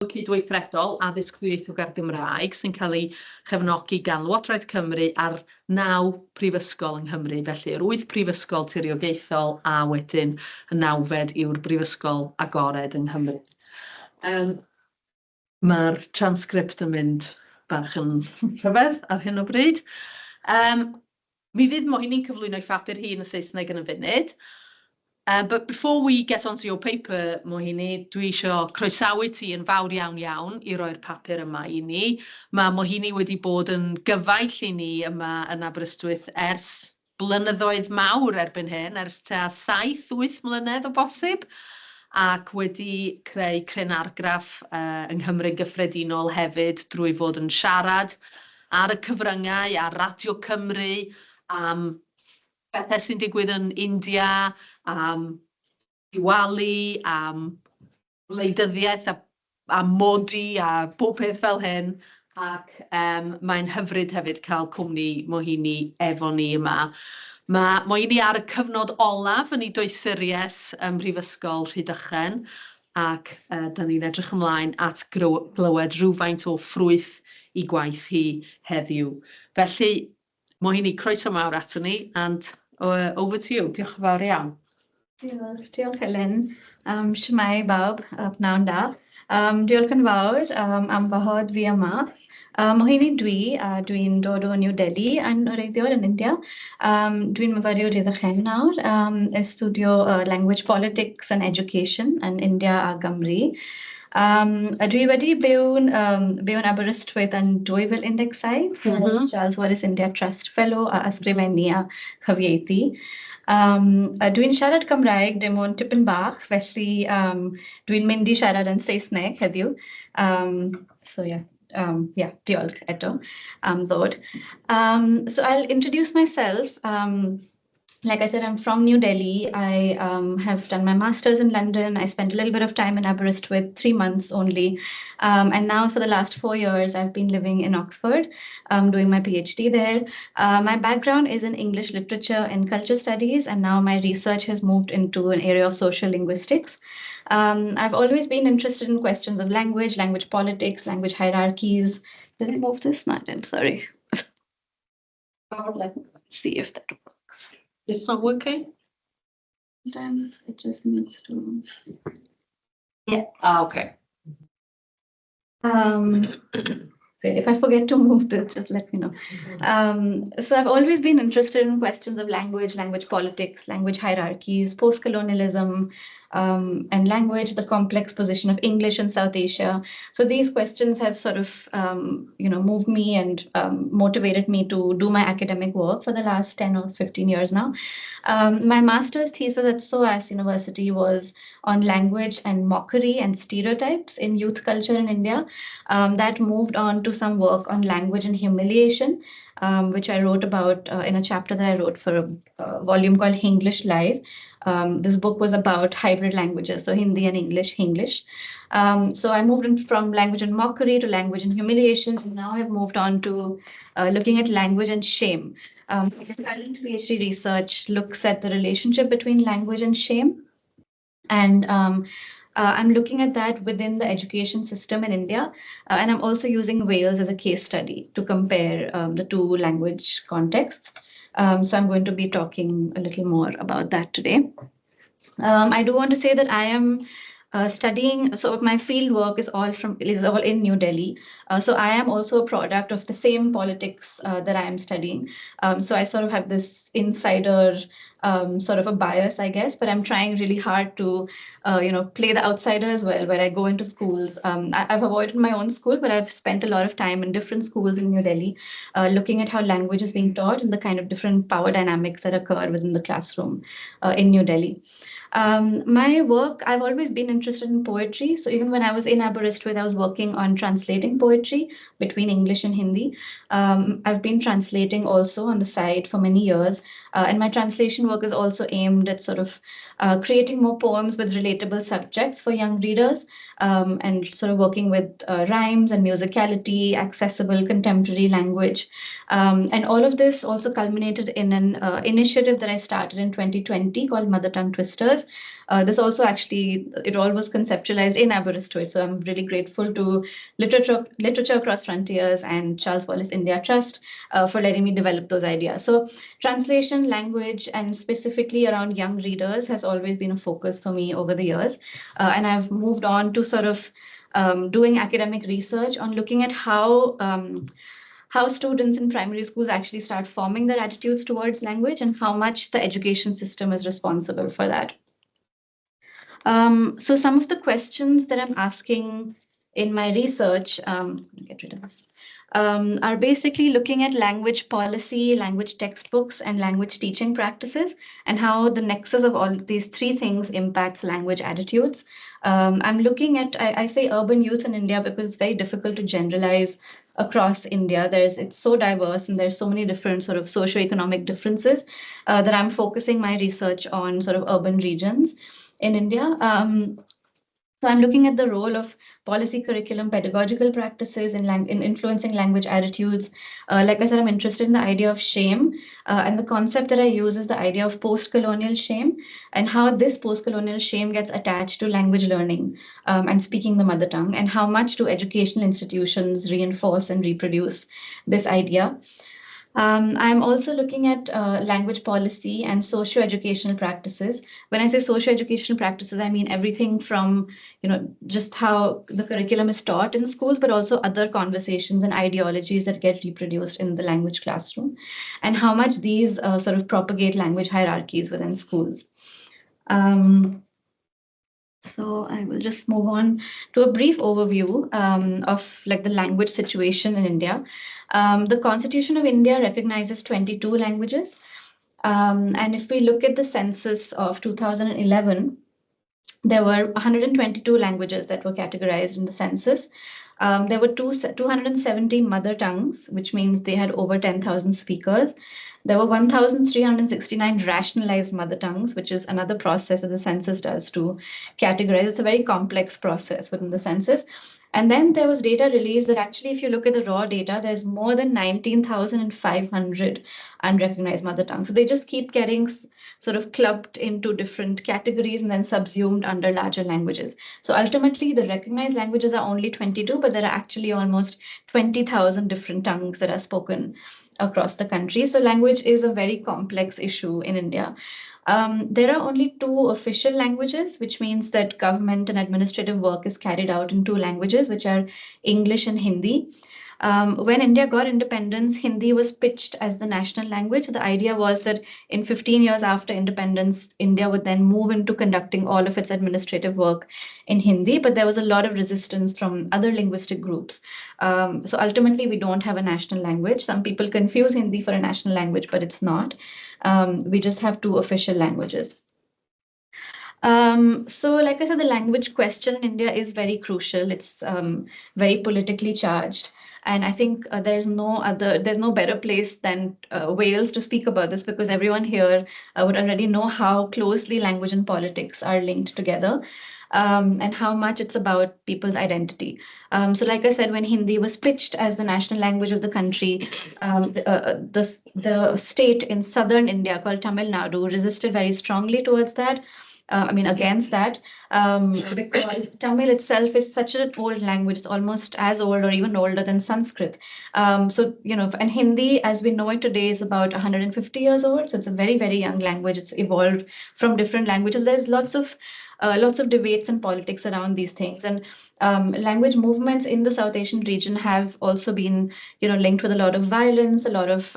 cydweithredol addysg ddwyieithog ar Gymraeg sy'n cael ei chefnogi gan Lywodraeth Cymru ar 9 prifysgol yng Nghymru. Felly, yr 8 prifysgol tiriogaethol a wedyn y 9fed yw'r brifysgol agored yng Nghymru. Mae'r transcript yn mynd bach yn rhyfedd ar hyn o bryd. Mi fydd Mohini'n cyflwyno ei phapur hi yn y Saesneg yn y funud. But before we get onto your paper, Mohini, dwi eisiau croesawu ti yn fawr iawn i roi'r papur yma i ni. Mae Mohini wedi bod yn gyfaill i ni yma yn Aberystwyth ers blynyddoedd mawr erbyn hyn, ers tua 7-8 mlynedd o bosib, ac wedi creu cryn argraff yng Nghymru gyffredinol hefyd drwy fod yn siarad ar y cyfryngau, ar Radio Cymru, am bethau sy'n digwydd yn India, am diwali, am wleidyddiaeth a modi a bob peth fel hyn. Ac mae'n hyfryd hefyd cael cwmni Mohini efo ni yma. Mae Mohini ar y cyfnod olaf yn ei doethuriaeth ym Mhrifysgol Rhydychen, ac da ni'n edrych ymlaen at glywed rhywfaint o ffrwyth i gwaith hi heddiw. Felly, Mohini, croeso mawr ato ni, and over to you. Diolch yn fawr iawn. Diolch Helen. Shwmae bawb, pnawn da. Diolch yn fawr am wahodd fi yma. Mohini dwi'n dod o New Delhi yn wreiddiol yn India. Dwi'n myfyriwr iddychen nawr, studio Language Politics and Education yn India a Gymru. Dwi wedi byw yn Aberystwyth yn 2017, Charles Wallace India Trust Fellow a ysgrifennu a cyfieithu. Dwi'n siarad Cymraeg dim ond tipyn bach, felly dwi'n mynd i siarad yn Saesneg heddiw. Diolch eto am ddod. So I'll introduce myself. Like I said, I'm from New Delhi. I have done my master's in London. I spent a little bit of time in Aberystwyth, 3 months only. And now for the last 4 years, I've been living in Oxford, doing my PhD there. My background is in English literature and culture studies, and now my research has moved into an area of social linguistics. I've always been interested in questions of language, language politics, language hierarchies. Did I move this? No, I didn't, sorry. Let's see if that works. It's not working? Sometimes it just needs to... Yeah. Okay. If I forget to move this, just let me know. So I've always been interested in questions of language, language politics, language hierarchies, post-colonialism, and language, the complex position of English in South Asia. So these questions have sort of, moved me and motivated me to do my academic work for the last 10 or 15 years now. My master's thesis at SOAS University was on language and mockery and stereotypes in youth culture in India. That moved on to some work on language and humiliation, which I wrote about in a chapter that I wrote for a volume called Hinglish Live. This book was about hybrid languages, so Hindi and English. So I moved from language and mockery to language and humiliation, and now I've moved on to looking at language and shame. My current PhD research looks at the relationship between language and shame. And I'm looking at that within the education system in India. And I'm also using Wales as a case study to compare the two language contexts. So I'm going to be talking a little more about that today. I do want to say that I am studying, so my field work is all in New Delhi. So I am also a product of the same politics that I am studying. So I sort of have this insider sort of a bias, I guess, but I'm trying really hard to, play the outsider as well, where I go into schools. I've avoided my own school, but I've spent a lot of time in different schools in New Delhi, looking at how language is being taught and the kind of different power dynamics that occur within the classroom in New Delhi. My work, I've always been interested in poetry. So even when I was in Aberystwyth, I was working on translating poetry between English and Hindi. I've been translating also on the side for many years. And my translation work is also aimed at sort of creating more poems with relatable subjects for young readers, and sort of working with rhymes and musicality, accessible contemporary language. And all of this also culminated in an initiative that I started in 2020 called Mother Tongue Twisters. This also actually, it all was conceptualized in Aberystwyth. So I'm really grateful to Literature Across Frontiers and Charles Wallace India Trust for letting me develop those ideas. So translation, language, and specifically around young readers has always been a focus for me over the years. And I've moved on to sort of doing academic research on looking at how students in primary schools actually start forming their attitudes towards language and how much the education system is responsible for that. So some of the questions that I'm asking in my research, get rid of this, are basically looking at language policy, language textbooks, and language teaching practices, and how the nexus of all these three things impacts language attitudes. I'm looking at, I say urban youth in India because it's very difficult to generalize across India. It's so diverse and there's so many different sort of socioeconomic differences that I'm focusing my research on sort of urban regions in India. So I'm looking at the role of policy, curriculum, pedagogical practices in influencing language attitudes. Like I said, I'm interested in the idea of shame, and the concept that I use is the idea of post-colonial shame and how this post-colonial shame gets attached to language learning and speaking the mother tongue, and how much do educational institutions reinforce and reproduce this idea. I'm also looking at language policy and socio-educational practices. When I say socio-educational practices, I mean everything from, just how the curriculum is taught in schools, but also other conversations and ideologies that get reproduced in the language classroom, and how much these sort of propagate language hierarchies within schools. So I will just move on to a brief overview of like the language situation in India. The Constitution of India recognizes 22 languages. And if we look at the census of 2011, there were 122 languages that were categorized in the census. There were 270 mother tongues, which means they had over 10,000 speakers. There were 1,369 rationalized mother tongues, which is another process that the census does to categorize. It's a very complex process within the census. And then there was data released that actually, if you look at the raw data, there's more than 19,500 unrecognized mother tongues. So they just keep getting sort of clubbed into different categories and then subsumed under larger languages. So ultimately, the recognized languages are only 22, but there are actually almost 20,000 different tongues that are spoken across the country. So language is a very complex issue in India. There are only 2 official languages, which means that government and administrative work is carried out in 2 languages, which are English and Hindi. When India got independence, Hindi was pitched as the national language. The idea was that in 15 years after independence, India would then move into conducting all of its administrative work in Hindi, but there was a lot of resistance from other linguistic groups. So ultimately, we don't have a national language. Some people confuse Hindi for a national language, but it's not. We just have 2 official languages. So like I said, the language question in India is very crucial. It's very politically charged. And I think there's no better place than Wales to speak about this, because everyone here would already know how closely language and politics are linked together. And how much it's about people's identity. So like I said, when Hindi was pitched as the national language of the country, the state in southern India called Tamil Nadu resisted very strongly towards that. Against that, because Tamil itself is such an old language. It's almost as old or even older than Sanskrit. And Hindi, as we know it today, is about 150 years old. So it's a very, very young language. It's evolved from different languages. There's lots of debates and politics around these things. And language movements in the South Asian region have also been, linked with a lot of violence, a lot of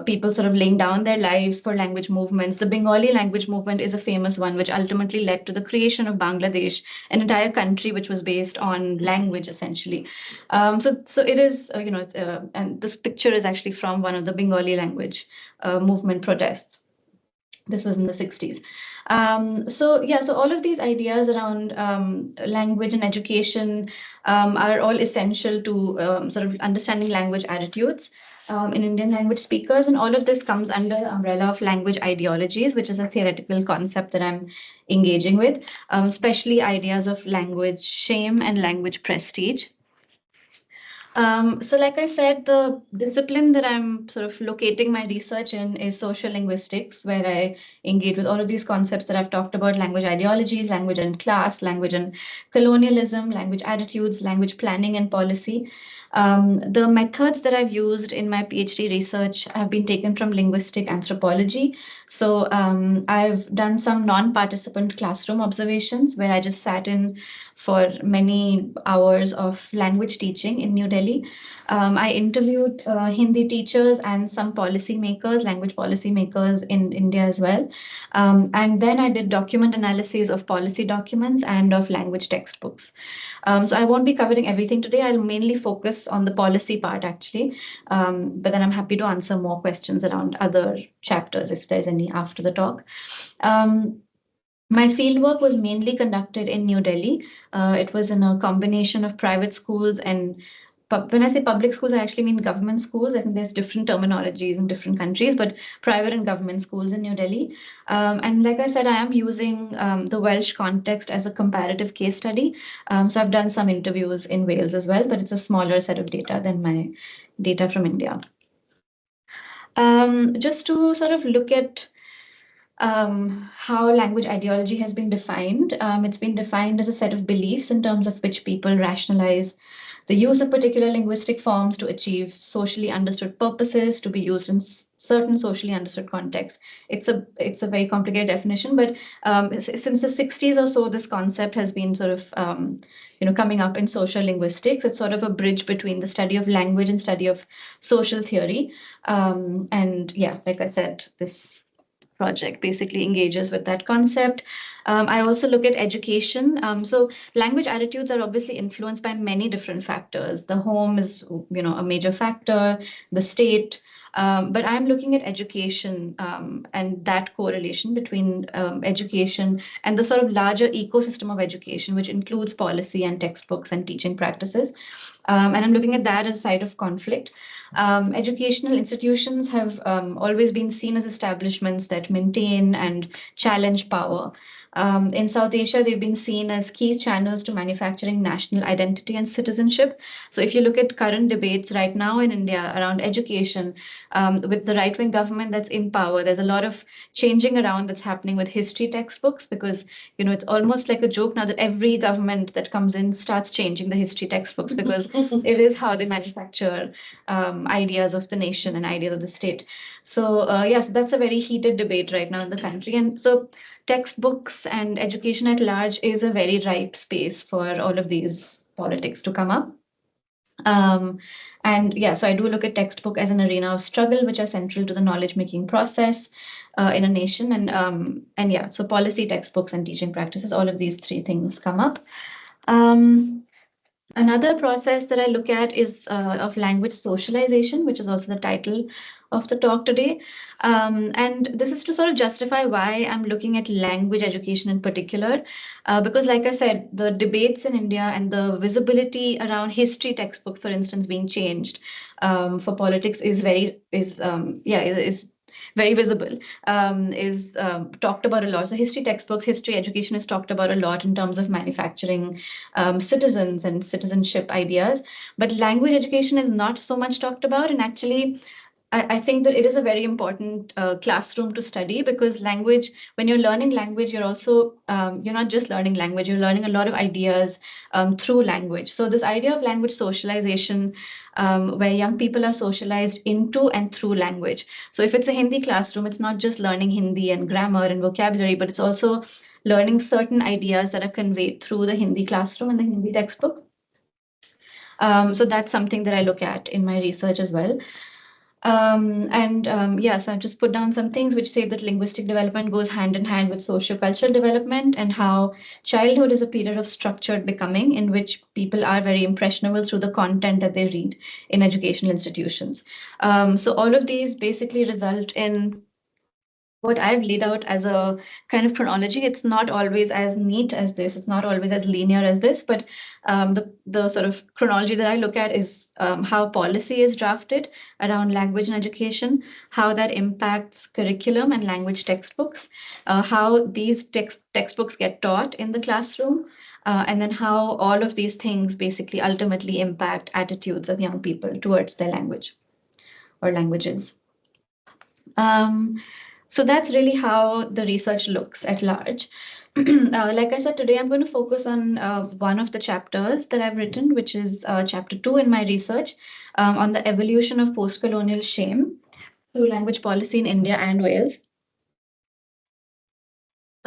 people sort of laying down their lives for language movements. The Bengali language movement is a famous one, which ultimately led to the creation of Bangladesh, an entire country which was based on language, essentially. So it is, and this picture is actually from one of the Bengali language movement protests. This was in the 60s. So all of these ideas around language and education are all essential to sort of understanding language attitudes in Indian language speakers. And all of this comes under the umbrella of language ideologies, which is a theoretical concept that I'm engaging with, especially ideas of language shame and language prestige. So like I said, the discipline that I'm sort of locating my research in is social linguistics, where I engage with all of these concepts that I've talked about: language ideologies, language and class, language and colonialism, language attitudes, language planning and policy. The methods that I've used in my PhD research have been taken from linguistic anthropology. So I've done some non-participant classroom observations where I just sat in for many hours of language teaching in New Delhi. I interviewed Hindi teachers and some policymakers, language policymakers in India as well. And then I did document analysis of policy documents and of language textbooks. So I won't be covering everything today. I'll mainly focus on the policy part actually. But then I'm happy to answer more questions around other chapters if there's any after the talk. My fieldwork was mainly conducted in New Delhi. It was in a combination of private schools and when I say public schools, I actually mean government schools. I think there's different terminologies in different countries, but private and government schools in New Delhi. And like I said, I am using the Welsh context as a comparative case study. So I've done some interviews in Wales as well, but it's a smaller set of data than my data from India. Just to sort of look at how language ideology has been defined. It's been defined as a set of beliefs in terms of which people rationalize the use of particular linguistic forms to achieve socially understood purposes, to be used in certain socially understood contexts. It's a very complicated definition, but since the 60s or so, this concept has been sort of coming up in social linguistics. It's sort of a bridge between the study of language and study of social theory. And yeah, like I said, this project basically engages with that concept. I also look at education. So language attitudes are obviously influenced by many different factors. The home is, a major factor, the state, but I'm looking at education and that correlation between education and the sort of larger ecosystem of education, which includes policy and textbooks and teaching practices. And I'm looking at that as a site of conflict. Educational institutions have always been seen as establishments that maintain and challenge power. In South Asia, they've been seen as key channels to manufacturing national identity and citizenship. So if you look at current debates right now in India around education, with the right-wing government that's in power, there's a lot of changing around that's happening with history textbooks because, it's almost like a joke now that every government that comes in starts changing the history textbooks because it is how they manufacture ideas of the nation and ideas of the state. So so that's a very heated debate right now in the country. And so textbooks and education at large is a very ripe space for all of these politics to come up. So I do look at textbook as an arena of struggle, which are central to the knowledge-making process in a nation. So policy, textbooks, and teaching practices, all of these three things come up. Another process that I look at is of language socialization, which is also the title of the talk today. And this is to sort of justify why I'm looking at language education in particular, because like I said, the debates in India and the visibility around history textbook, for instance, being changed for politics is very visible, is talked about a lot. So history textbooks, history education is talked about a lot in terms of manufacturing citizens and citizenship ideas. But language education is not so much talked about. And actually, I think that it is a very important classroom to study because language, when you're learning language, you're also, you're not just learning language, you're learning a lot of ideas through language. So this idea of language socialization, where young people are socialized into and through language. So if it's a Hindi classroom, it's not just learning Hindi and grammar and vocabulary, but it's also learning certain ideas that are conveyed through the Hindi classroom and the Hindi textbook. So that's something that I look at in my research as well. So I just put down some things which say that linguistic development goes hand in hand with socio-cultural development and how childhood is a period of structured becoming in which people are very impressionable through the content that they read in educational institutions. So all of these basically result in what I've laid out as a kind of chronology, it's not always as neat as this. It's not always as linear as this, but the sort of chronology that I look at is how policy is drafted around language and education, how that impacts curriculum and language textbooks, how these textbooks get taught in the classroom, and then how all of these things basically ultimately impact attitudes of young people towards their language or languages. So that's really how the research looks at large. Like I said, today I'm going to focus on one of the chapters that I've written, which is chapter 2 in my research on the evolution of post-colonial shame through language policy in India and Wales.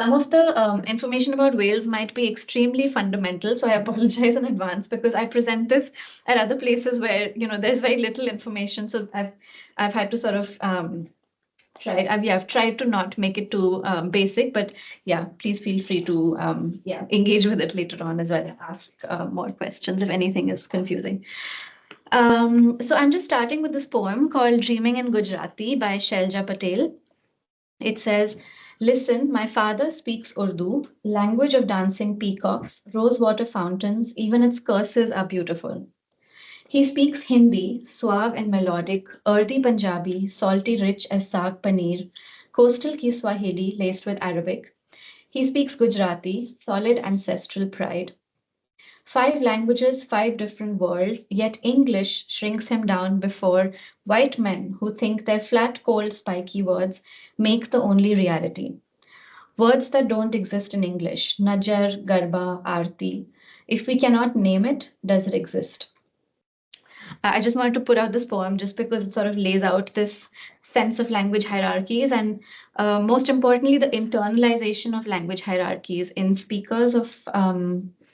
Some of the information about Wales might be extremely fundamental, so I apologize in advance because I present this at other places where there's very little information. So I've had to sort of I've tried to not make it too basic, but yeah, please feel free to engage with it later on as well and ask more questions if anything is confusing. So I'm just starting with this poem called Dreaming in Gujarati by Shailja Patel. It says, listen, my father speaks Urdu, language of dancing peacocks, rosewater fountains, even its curses are beautiful. He speaks Hindi, suave and melodic, earthy Punjabi, salty rich as saag paneer, coastal Kiswahili laced with Arabic. He speaks Gujarati, solid ancestral pride. 5 languages, 5 different worlds, yet English shrinks him down before white men who think their flat, cold, spiky words make the only reality. Words that don't exist in English, Najar, Garba, Arti. If we cannot name it, does it exist? I just wanted to put out this poem just because it sort of lays out this sense of language hierarchies and most importantly, the internalization of language hierarchies in speakers of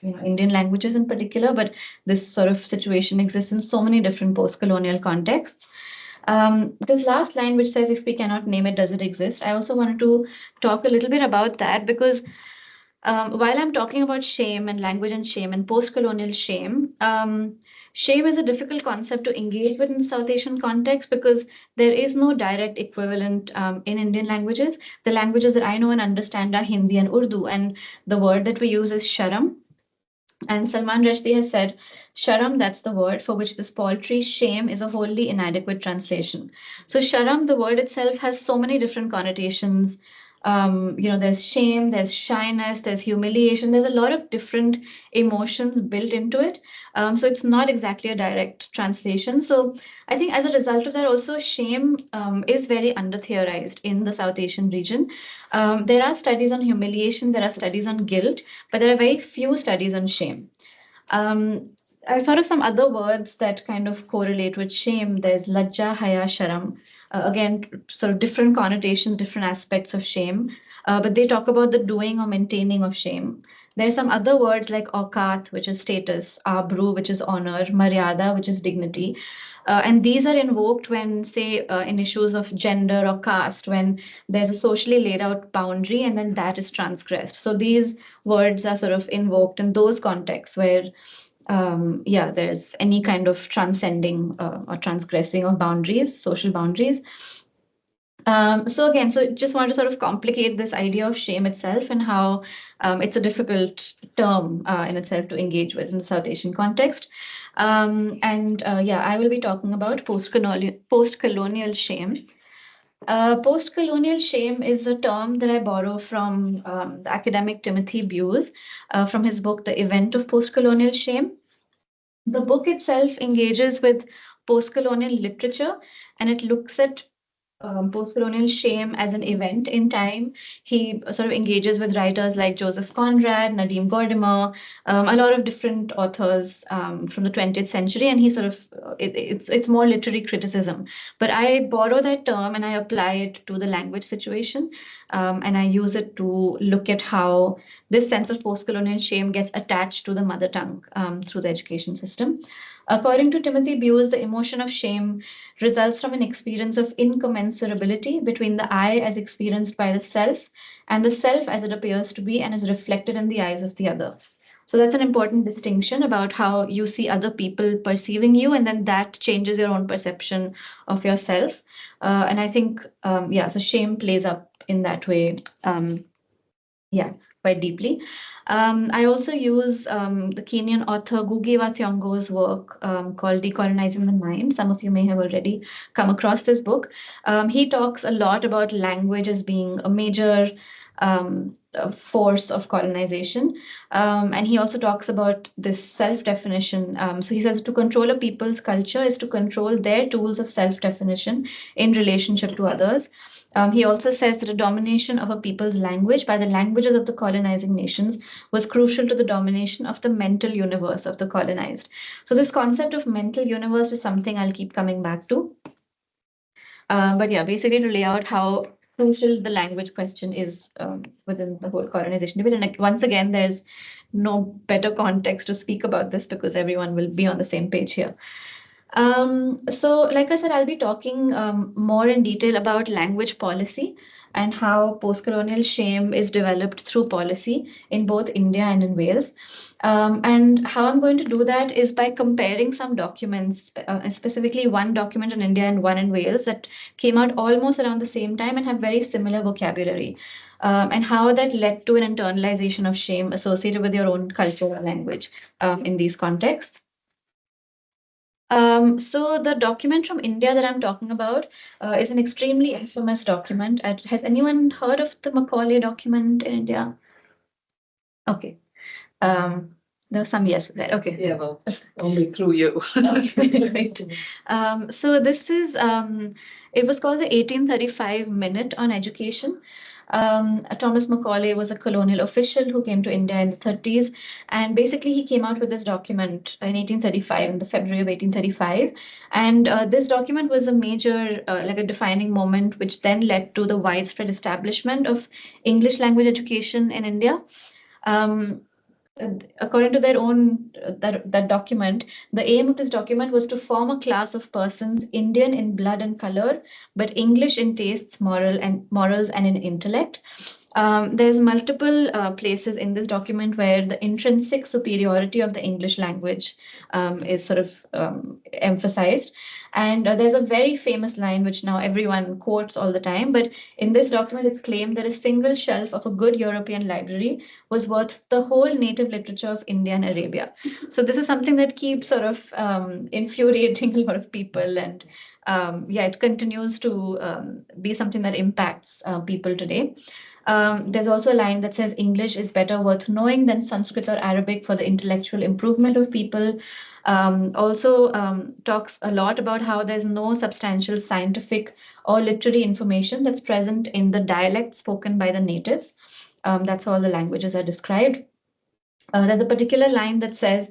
Indian languages in particular, but this sort of situation exists in so many different post-colonial contexts. This last line, which says, if we cannot name it, does it exist? I also wanted to talk a little bit about that because while I'm talking about shame and language and post-colonial shame, shame is a difficult concept to engage with in the South Asian context because there is no direct equivalent in Indian languages. The languages that I know and understand are Hindi and Urdu, and the word that we use is sharam. And Salman Rushdie has said, sharam, that's the word for which this paltry shame is a wholly inadequate translation. So sharam, the word itself, has so many different connotations. There's shame, there's shyness, there's humiliation. There's a lot of different emotions built into it. So it's not exactly a direct translation. So I think as a result of that, also shame is very under-theorized in the South Asian region. There are studies on humiliation, there are studies on guilt, but there are very few studies on shame. I thought of some other words that kind of correlate with shame. There's lajja, haya, sharam. Again, sort of different connotations, different aspects of shame, but they talk about the doing or maintaining of shame. There's some other words like aukat, which is status, abru, which is honor, maryada, which is dignity. And these are invoked when, say, in issues of gender or caste, when there's a socially laid out boundary and then that is transgressed. So these words are sort of invoked in those contexts where there's any kind of transcending or transgressing of boundaries, social boundaries. So just want to sort of complicate this idea of shame itself and how it's a difficult term in itself to engage with in the South Asian context. I will be talking about post-colonial shame. Post-colonial shame is a term that I borrow from the academic Timothy Bewes from his book, The Event of Post-Colonial Shame. The book itself engages with post-colonial literature and it looks at post-colonial shame as an event in time. He sort of engages with writers like Joseph Conrad, Nadim Gordimer, a lot of different authors from the 20th century, and he sort of it's more literary criticism. But I borrow that term and I apply it to the language situation, and I use it to look at how this sense of post-colonial shame gets attached to the mother tongue through the education system. According to Timothy Bewes, the emotion of shame results from an experience of incommensurability between the I as experienced by the self and the self as it appears to be and is reflected in the eyes of the other. So that's an important distinction about how you see other people perceiving you, and then that changes your own perception of yourself. And I think, so shame plays up in that way. Yeah, quite deeply. I also use the Kenyan author Ngugi wa Thiong'o's work called Decolonizing the Mind. Some of you may have already come across this book. He talks a lot about language as being a major force of colonization. And he also talks about this self-definition. So he says to control a people's culture is to control their tools of self-definition in relationship to others. He also says that a domination of a people's language by the languages of the colonizing nations was crucial to the domination of the mental universe of the colonized. So this concept of mental universe is something I'll keep coming back to. But yeah, basically to lay out how crucial the language question is within the whole colonization debate. And once again, there's no better context to speak about this because everyone will be on the same page here. So like I said, I'll be talking more in detail about language policy and how post-colonial shame is developed through policy in both India and in Wales. And how I'm going to do that is by comparing some documents, specifically one document in India and one in Wales that came out almost around the same time and have very similar vocabulary. And how that led to an internalization of shame associated with your own culture or language in these contexts. So the document from India that I'm talking about is an extremely infamous document. Has anyone heard of the Macaulay document in India? Okay. There was some yes there. Okay. Yeah, well, only through you. Right. So this is, it was called the 1835 Minute on Education. Thomas Macaulay was a colonial official who came to India in the 30s. And basically, he came out with this document in 1835, in the February of 1835. And this document was a major, like a defining moment, which then led to the widespread establishment of English language education in India. According to their own that document, the aim of this document was to form a class of persons Indian in blood and color, but English in tastes, morals, and in intellect. There's multiple places in this document where the intrinsic superiority of the English language is sort of emphasized. And there's a very famous line which now everyone quotes all the time. But in this document, it's claimed that a single shelf of a good European library was worth the whole native literature of India and Arabia. So this is something that keeps sort of infuriating a lot of people. And it continues to be something that impacts people today. There's also a line that says English is better worth knowing than Sanskrit or Arabic for the intellectual improvement of people. Also talks a lot about how there's no substantial scientific or literary information that's present in the dialect spoken by the natives. That's how all the languages are described. There's a particular line that says,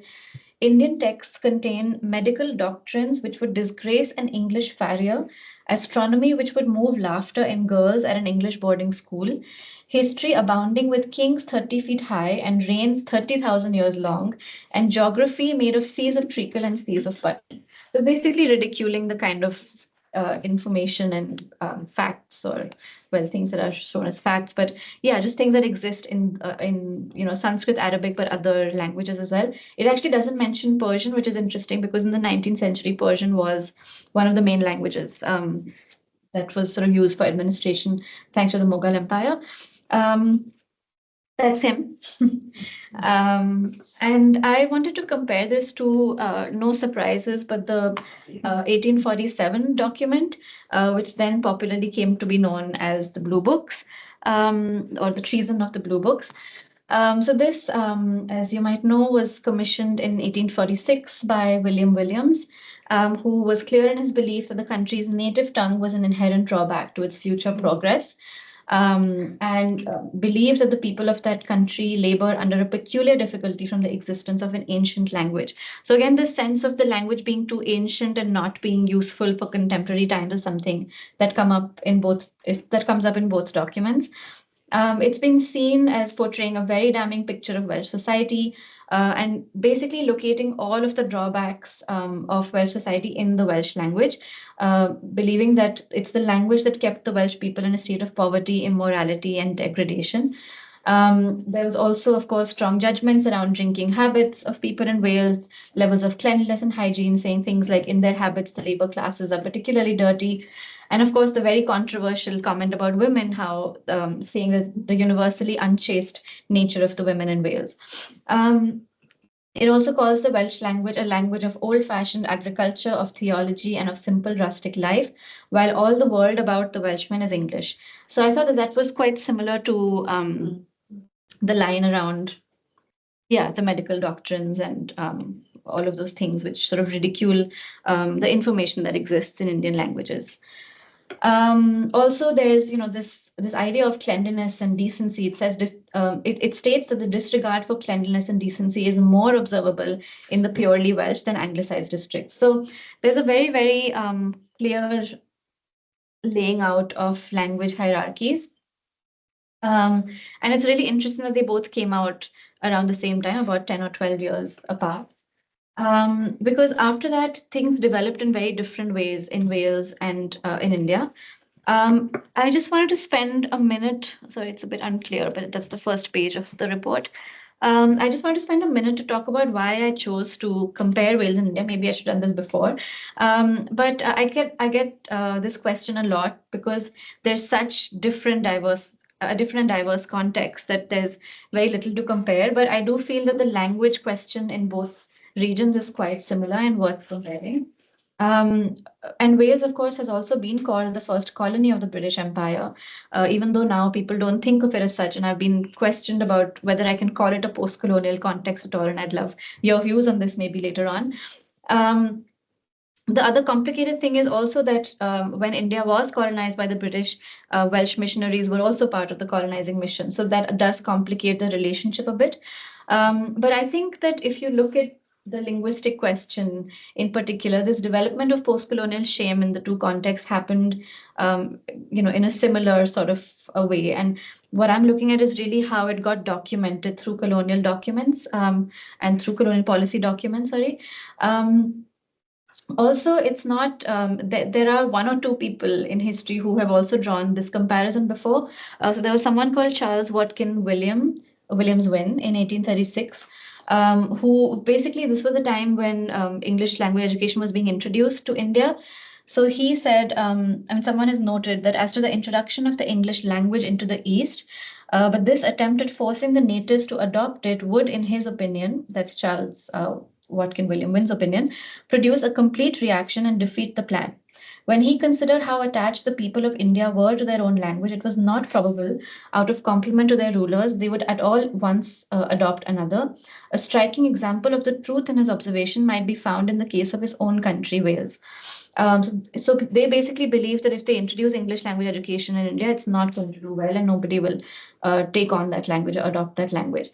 Indian texts contain medical doctrines which would disgrace an English farrier, astronomy which would move laughter in girls at an English boarding school, history abounding with kings 30 feet high and reigns 30,000 years long, and geography made of seas of treacle and seas of butter. So basically ridiculing the kind of information and facts, or things that are shown as facts, but just things that exist in Sanskrit, Arabic, but other languages as well. It actually doesn't mention Persian, which is interesting because in the 19th century, Persian was one of the main languages that was sort of used for administration thanks to the Mughal Empire. That's him. And I wanted to compare this to, no surprises, but the 1847 document, which then popularly came to be known as the Blue Books, or the treason of the Blue Books. So this, as you might know, was commissioned in 1846 by William Williams, who was clear in his belief that the country's native tongue was an inherent drawback to its future progress. And believes that the people of that country labor under a peculiar difficulty from the existence of an ancient language. So again, this sense of the language being too ancient and not being useful for contemporary times is something that comes up in both documents. It's been seen as portraying a very damning picture of Welsh society, and basically locating all of the drawbacks of Welsh society in the Welsh language, believing that it's the language that kept the Welsh people in a state of poverty, immorality, and degradation. There was also, of course, strong judgments around drinking habits of people in Wales, levels of cleanliness and hygiene, saying things like in their habits, the labor classes are particularly dirty. And of course, the very controversial comment about women, how saying that the universally unchaste nature of the women in Wales. It also calls the Welsh language a language of old-fashioned agriculture, of theology, and of simple rustic life, while all the world about the Welshman is English. So I thought that that was quite similar to the line around, yeah, the medical doctrines and all of those things which sort of ridicule the information that exists in Indian languages. Also, there's this idea of cleanliness and decency. It says it states that the disregard for cleanliness and decency is more observable in the purely Welsh than anglicized districts. So there's a very, very clear laying out of language hierarchies. And it's really interesting that they both came out around the same time, about 10 or 12 years apart. Because after that, things developed in very different ways in Wales and in India. I just wanted to spend a minute, sorry, it's a bit unclear, but that's the first page of the report. I just want to spend a minute to talk about why I chose to compare Wales and India. Maybe I should have done this before. But I get this question a lot because there's such a different and diverse context that there's very little to compare. But I do feel that the language question in both regions is quite similar and worth comparing. Um, and Wales, of course, has also been called the first colony of the British Empire, even though now people don't think of it as such. And I've been questioned about whether I can call it a post-colonial context at all. And I'd love your views on this maybe later on. The other complicated thing is also that when India was colonized by the British, Welsh missionaries were also part of the colonizing mission. So that does complicate the relationship a bit. But I think that if you look at the linguistic question in particular, this development of post-colonial shame in the two contexts happened, in a similar sort of a way. And what I'm looking at is really how it got documented through colonial documents and through colonial policy documents, sorry. Also, it's not there are one or two people in history who have also drawn this comparison before. So there was someone called Charles Watkin Williams Wynne in 1836, who basically this was the time when English language education was being introduced to India. So he said, someone has noted that as to the introduction of the English language into the East, but this attempt at forcing the natives to adopt it would, in his opinion, that's Charles Watkin William Wynne's opinion, produce a complete reaction and defeat the plan. When he considered how attached the people of India were to their own language, it was not probable, out of compliment to their rulers, they would at all once adopt another. A striking example of the truth in his observation might be found in the case of his own country, Wales. So they basically believe that if they introduce English language education in India, it's not going to do well and nobody will take on that language or adopt that language.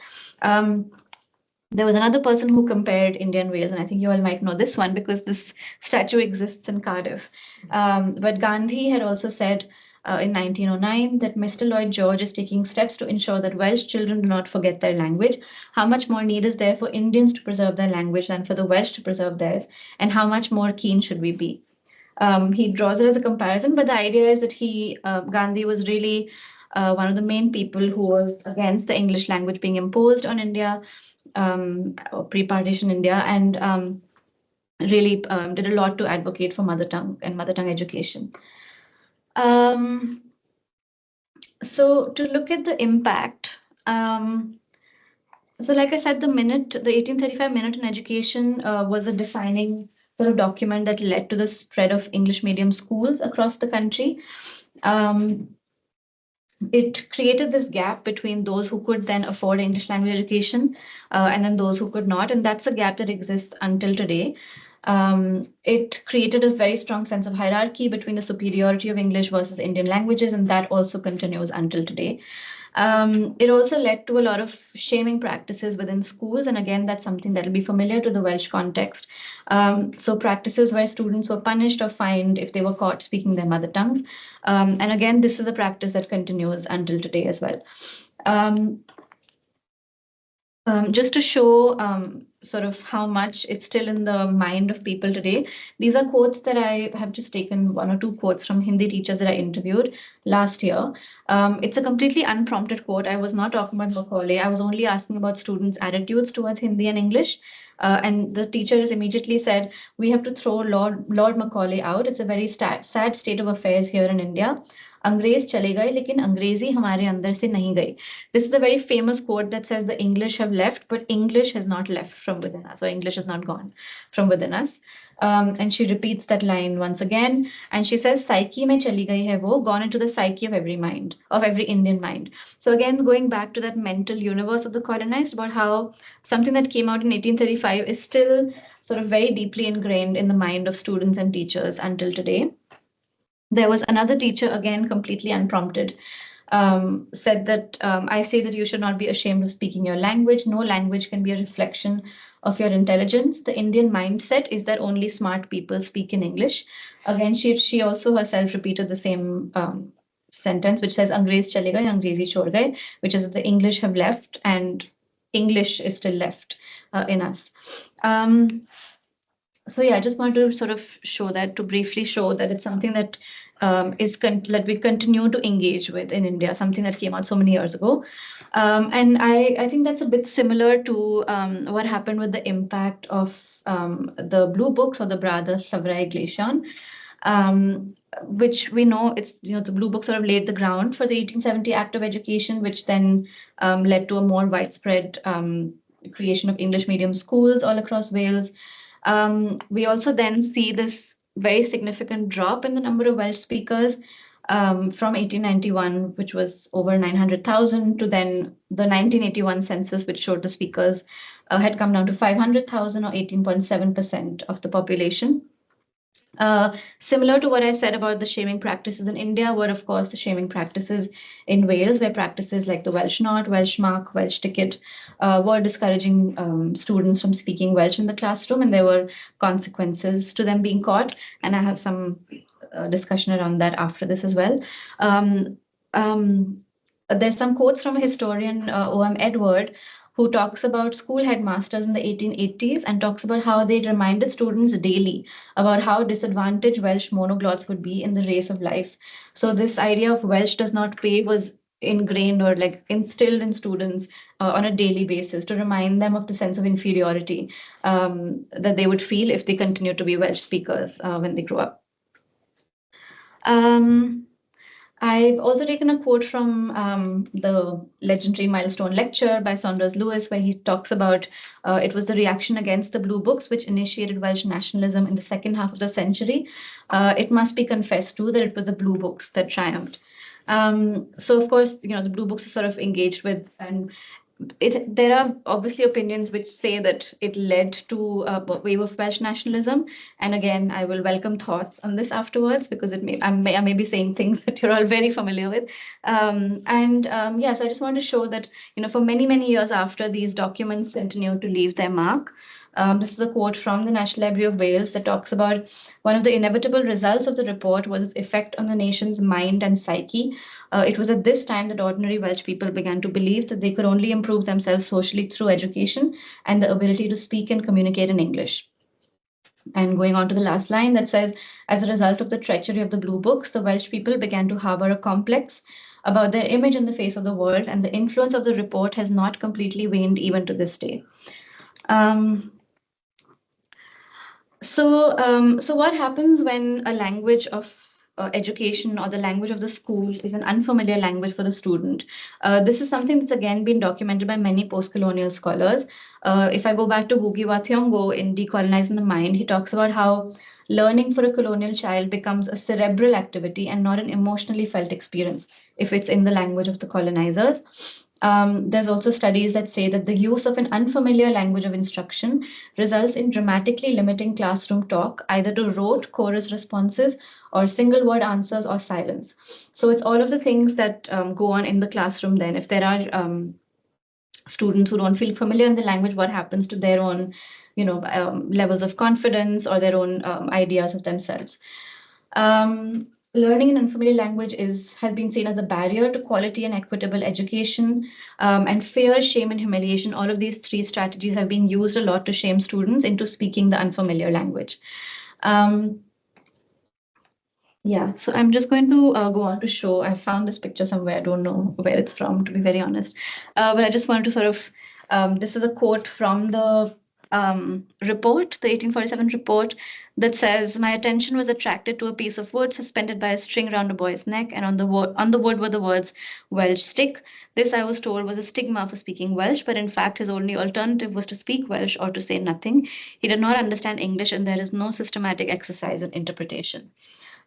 There was another person who compared India and Wales, and I think you all might know this one because this statue exists in Cardiff. But Gandhi had also said in 1909 that Mr. Lloyd George is taking steps to ensure that Welsh children do not forget their language. How much more need is there for Indians to preserve their language than for the Welsh to preserve theirs? And how much more keen should we be? He draws it as a comparison, but the idea is that Gandhi was really one of the main people who was against the English language being imposed on India, pre-partition India, and really did a lot to advocate for mother tongue and mother tongue education. So to look at the impact, so like I said, the 1835 Minute on Education was a defining sort of document that led to the spread of English medium schools across the country. It created this gap between those who could then afford English language education and then those who could not. And that's a gap that exists until today. It created a very strong sense of hierarchy between the superiority of English versus Indian languages, and that also continues until today. It also led to a lot of shaming practices within schools. And again, that's something that will be familiar to the Welsh context. So practices where students were punished or fined if they were caught speaking their mother tongues. And again, this is a practice that continues until today as well. Just to show sort of how much it's still in the mind of people today. These are quotes that I have just taken, 1 or 2 quotes from Hindi teachers that I interviewed last year. It's a completely unprompted quote. I was not talking about Macaulay. I was only asking about students' attitudes towards Hindi and English. And the teachers immediately said, we have to throw Lord Macaulay out. It's a very sad state of affairs here in India. अंग्रेज चले गए लेकिन अंग्रेजी हमारे अंदर से नहीं गई. This is a very famous quote that says the English have left, but English has not left from within us, or English has not gone from within us. And she repeats that line once again, and she says, "Psyche mein chali gayi hai wo, gone into the psyche of every mind, of every Indian mind." So again, going back to that mental universe of the colonized, about how something that came out in 1835 is still sort of very deeply ingrained in the mind of students and teachers until today. There was another teacher, again, completely unprompted, said that I say that you should not be ashamed of speaking your language. No language can be a reflection of your intelligence. The Indian mindset is that only smart people speak in English. Again, she also herself repeated the same sentence, which says Angrez chale gaye, Angrezi chhod gaye, which is that the English have left and English is still left in us. So yeah, I just wanted to sort of show that, to briefly show that it's something that that we continue to engage with in India, something that came out so many years ago. And I think that's a bit similar to what happened with the impact of the blue books or the Brother Savrai Glacian, which we know the blue book sort of laid the ground for the 1870 Act of Education, which then led to a more widespread creation of English medium schools all across Wales. We also then see this very significant drop in the number of Welsh speakers from 1891, which was over 900,000, to then the 1981 census, which showed the speakers had come down to 500,000, or 18.7% of the population. Similar to what I said about the shaming practices in India were, of course, the shaming practices in Wales, where practices like the Welsh Not, Welsh Mark, Welsh Ticket were discouraging students from speaking Welsh in the classroom, and there were consequences to them being caught. And I have some discussion around that after this as well. There's some quotes from a historian, O.M. Edward, who talks about school headmasters in the 1880s and talks about how they reminded students daily about how disadvantaged Welsh monoglots would be in the race of life. So this idea of Welsh does not pay was ingrained or like instilled in students on a daily basis to remind them of the sense of inferiority that they would feel if they continue to be Welsh speakers when they grow up. I've also taken a quote from the legendary Milestone Lecture by Saunders Lewis, where he talks about it was the reaction against the Blue Books which initiated Welsh nationalism in the second half of the century. It must be confessed too that it was the Blue Books that triumphed. So of course, the Blue Books are sort of engaged with, and there are obviously opinions which say that it led to a wave of Welsh nationalism. And again, I will welcome thoughts on this afterwards, because I may be saying things that you're all very familiar with. So I just want to show that, for many, many years after, these documents continue to leave their mark. This is a quote from the National Library of Wales that talks about one of the inevitable results of the report was its effect on the nation's mind and psyche. It was at this time that ordinary Welsh people began to believe that they could only improve themselves socially through education and the ability to speak and communicate in English. And going on to the last line that says, as a result of the treachery of the Blue Books, the Welsh people began to harbor a complex about their image in the face of the world, and the influence of the report has not completely waned even to this day. So what happens when a language of education or the language of the school is an unfamiliar language for the student? This is something that's again been documented by many post-colonial scholars. If I go back to Ngugi wa Thiong'o in Decolonizing the Mind, he talks about how learning for a colonial child becomes a cerebral activity and not an emotionally felt experience if it's in the language of the colonizers. There's also studies that say that the use of an unfamiliar language of instruction results in dramatically limiting classroom talk, either to rote chorus responses or single word answers or silence. So it's all of the things that go on in the classroom then. If there are students who don't feel familiar in the language, what happens to their own, levels of confidence or their own ideas of themselves? learning an unfamiliar language has been seen as a barrier to quality and equitable education. And fear, shame, and humiliation, all of these three strategies have been used a lot to shame students into speaking the unfamiliar language. Yeah, so I'm just going to go on to show. I found this picture somewhere. I don't know where it's from, to be very honest. But I just wanted to sort of, this is a quote from the report, the 1847 report, that says, "My attention was attracted to a piece of wood suspended by a string around a boy's neck, and on the wood were the words Welsh stick. This, I was told, was a stigma for speaking Welsh, but in fact, his only alternative was to speak Welsh or to say nothing. He did not understand English, and there is no systematic exercise in interpretation."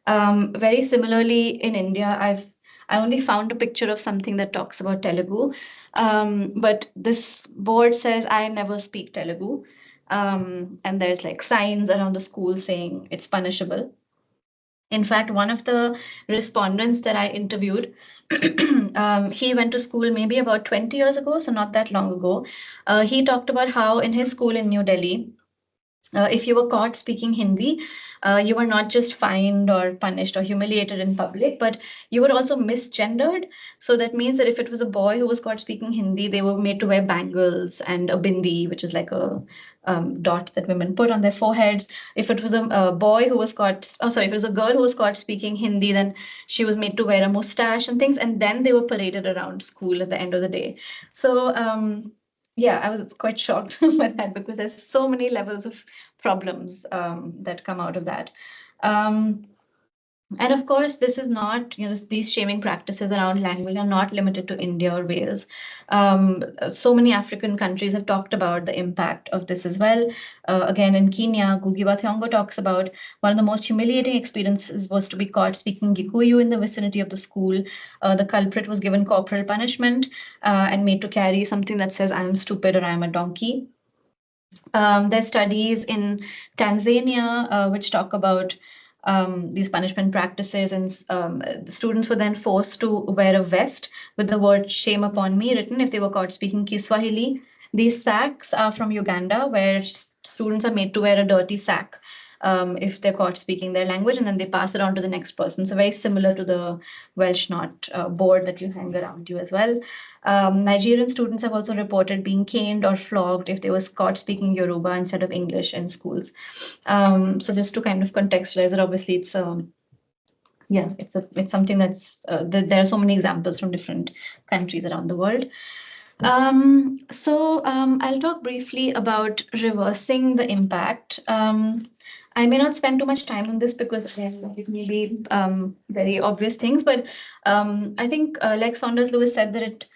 Very similarly, in India, I only found a picture of something that talks about Telugu, but this board says I never speak Telugu, and there's like signs around the school saying it's punishable. In fact, one of the respondents that I interviewed, he went to school maybe about 20 years ago, so not that long ago. He talked about how in his school in New Delhi, if you were caught speaking Hindi, you were not just fined or punished or humiliated in public, but you were also misgendered. So that means that if it was a boy who was caught speaking Hindi, they were made to wear bangles and a bindi, which is like a dot that women put on their foreheads. If it was a boy who was caught, oh, sorry, if it was a girl who was caught speaking Hindi, then she was made to wear a mustache and things. And then they were paraded around school at the end of the day. So, yeah, I was quite shocked by that because there's so many levels of problems that come out of that. And of course, this is not, these shaming practices around language are not limited to India or Wales. So many African countries have talked about the impact of this as well. Again, in Kenya, Ngugi wa Thiong'o talks about one of the most humiliating experiences was to be caught speaking Gikuyu in the vicinity of the school. The culprit was given corporal punishment and made to carry something that says, "I am stupid" or "I am a donkey." There's studies in Tanzania which talk about these punishment practices, and the students were then forced to wear a vest with the word "shame upon me" written if they were caught speaking Kiswahili. These sacks are from Uganda, where students are made to wear a dirty sack if they're caught speaking their language, and then they pass it on to the next person. So very similar to the Welsh knot board that you hang around you as well. Nigerian students have also reported being caned or flogged if they were caught speaking Yoruba instead of English in schools. So just to kind of contextualize it, obviously it's yeah, it's something that's there are so many examples from different countries around the world. I'll talk briefly about reversing the impact. I may not spend too much time on this because it may be very obvious things, but I think like Saunders Lewis said that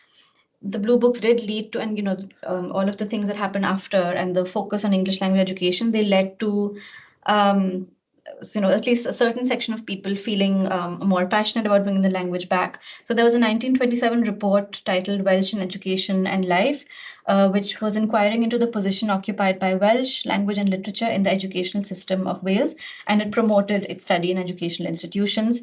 the blue books did lead to, and all of the things that happened after and the focus on English language education, they led to at least a certain section of people feeling more passionate about bringing the language back. So there was a 1927 report titled Welsh in Education and Life, which was inquiring into the position occupied by Welsh language and literature in the educational system of Wales, and it promoted its study in educational institutions.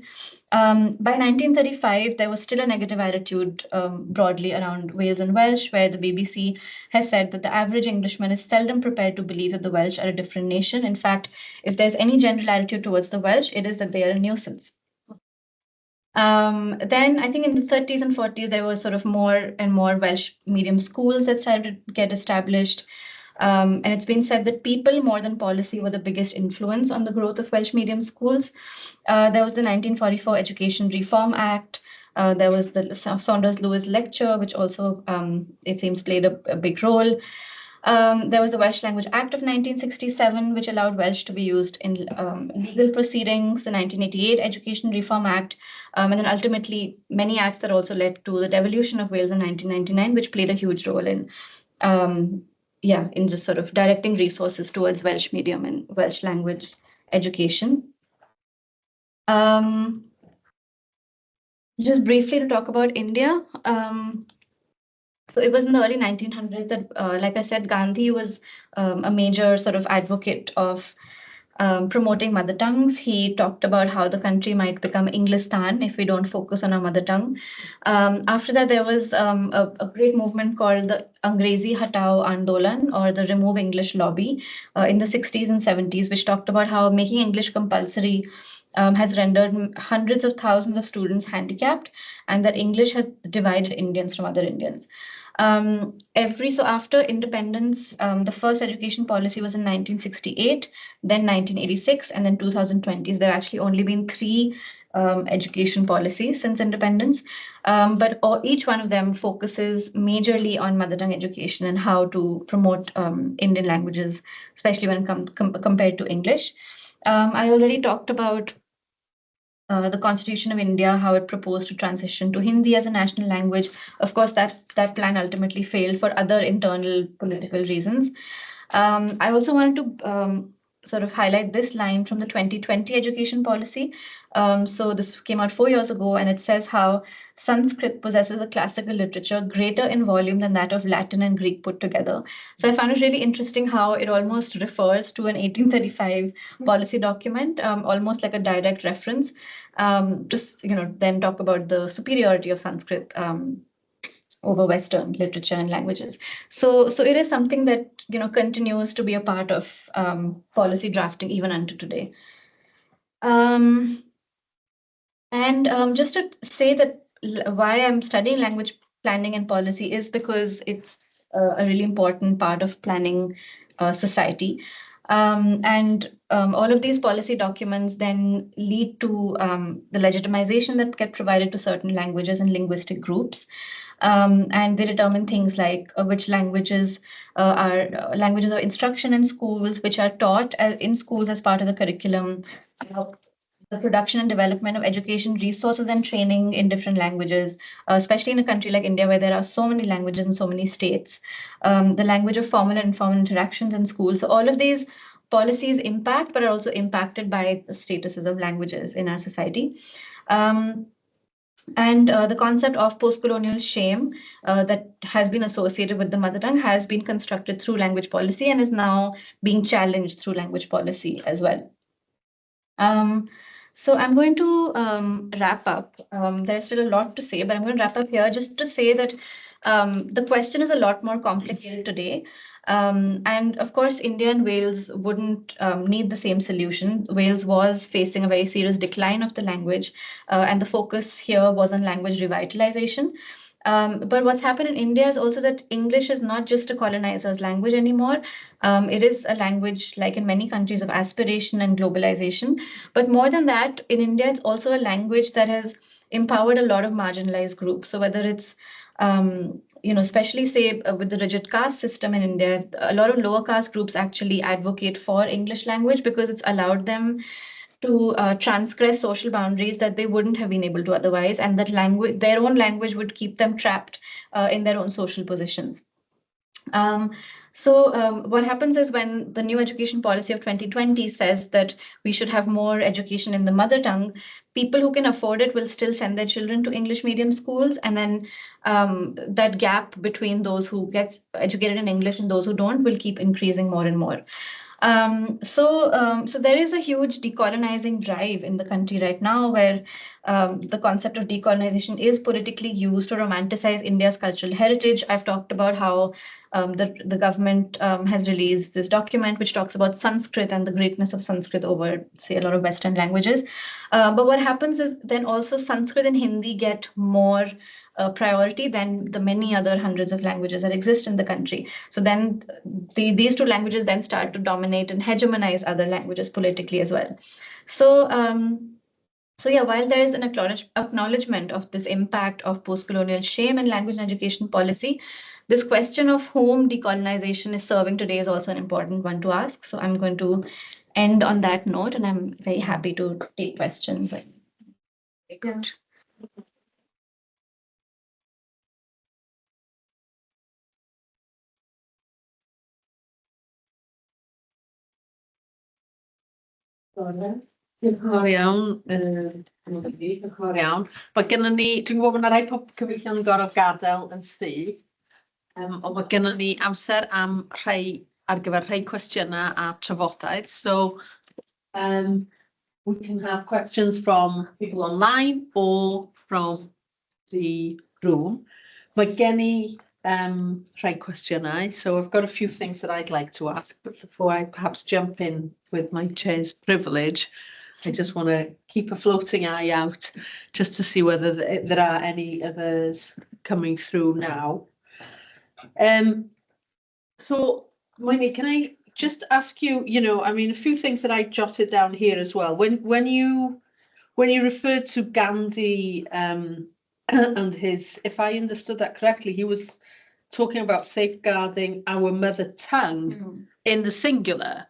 By 1935, there was still a negative attitude broadly around Wales and Welsh, where the BBC has said that the average Englishman is seldom prepared to believe that the Welsh are a different nation. In fact, if there's any general attitude towards the Welsh, it is that they are a nuisance. Then I think in the 30s and 40s, there were sort of more and more Welsh medium schools that started to get established. And it's been said that people more than policy were the biggest influence on the growth of Welsh medium schools. There was the 1944 Education Reform Act. There was the Saunders Lewis lecture, which also, it seems, played a big role. There was the Welsh Language Act of 1967, which allowed Welsh to be used in legal proceedings, the 1988 Education Reform Act, and then ultimately many acts that also led to the devolution of Wales in 1999, which played a huge role in in just sort of directing resources towards Welsh medium and Welsh language education. Just briefly to talk about India. So it was in the early 1900s that, like I said, Gandhi was a major sort of advocate of promoting mother tongues. He talked about how the country might become Inglistan if we don't focus on our mother tongue. After that, there was a great movement called the Angrezi Hatao Andolan, or the Remove English Lobby, in the 60s and 70s, which talked about how making English compulsory has rendered hundreds of thousands of students handicapped, and that English has divided Indians from other Indians. So after independence, the first education policy was in 1968, then 1986, and then 2020. So there have actually only been three education policies since independence, but each one of them focuses majorly on mother tongue education and how to promote Indian languages, especially when compared to English. I already talked about the Constitution of India, how it proposed to transition to Hindi as a national language. Of course, that plan ultimately failed for other internal political reasons. I also wanted to sort of highlight this line from the 2020 education policy. So this came out 4 years ago, and it says how Sanskrit possesses a classical literature greater in volume than that of Latin and Greek put together. So I found it really interesting how it almost refers to an 1835 policy document, almost like a direct reference. Then talk about the superiority of Sanskrit over Western literature and languages. So it is something that continues to be a part of policy drafting even unto today. Just to say that why I'm studying language planning and policy is because it's a really important part of planning society. All of these policy documents then lead to the legitimization that get provided to certain languages and linguistic groups. And they determine things like which languages are languages of instruction in schools, which are taught in schools as part of the curriculum, the production and development of education resources and training in different languages, especially in a country like India where there are so many languages in so many states, the language of formal and informal interactions in schools. So all of these policies impact, but are also impacted by the statuses of languages in our society. The concept of post-colonial shame that has been associated with the mother tongue has been constructed through language policy and is now being challenged through language policy as well. So I'm going to wrap up. There's still a lot to say, but I'm going to wrap up here just to say that the question is a lot more complicated today. And of course, India and Wales wouldn't need the same solution. Wales was facing a very serious decline of the language, and the focus here was on language revitalization. But what's happened in India is also that English is not just a colonizer's language anymore. It is a language, like in many countries, of aspiration and globalization. But more than that, in India, it's also a language that has empowered a lot of marginalized groups. So whether it's especially say with the rigid caste system in India, a lot of lower caste groups actually advocate for English language because it's allowed them to transgress social boundaries that they wouldn't have been able to otherwise, and that language, their own language, would keep them trapped in their own social positions. What happens is when the new education policy of 2020 says that we should have more education in the mother tongue, people who can afford it will still send their children to English medium schools, and then that gap between those who get educated in English and those who don't will keep increasing more and more. So there is a huge decolonizing drive in the country right now, where the concept of decolonization is politically used to romanticize India's cultural heritage. I've talked about how the government has released this document which talks about Sanskrit and the greatness of Sanskrit over, say, a lot of Western languages. But what happens is then also Sanskrit and Hindi get more priority than the many other hundreds of languages that exist in the country. So then these two languages then start to dominate and hegemonize other languages politically as well. So yeah, while there is an acknowledgement of this impact of post-colonial shame in language and education policy, this question of whom decolonization is serving today is also an important one to ask. So I'm going to end on that note, and I'm very happy to take questions. Good. Diolch iawn. Diolch iawn. Mae gennym ni, dwi'n gwybod bod yna rai cyfeillion yn gorfod gadael yn syth, ond mae gennym ni amser am ar gyfer rhai cwestiynau a trafodaeth. So we can have questions from people online or from the room. Mae gen i rhai cwestiynau, so I've got a few things that I'd like to ask, but before I perhaps jump in with my chair's privilege, I just want to keep a floating eye out just to see whether there are any others coming through now. So, Mohini, can I just ask you, I mean, a few things that I jotted down here as well. When you referred to Gandhi and his, if I understood that correctly, he was talking about safeguarding our mother tongue in the singular.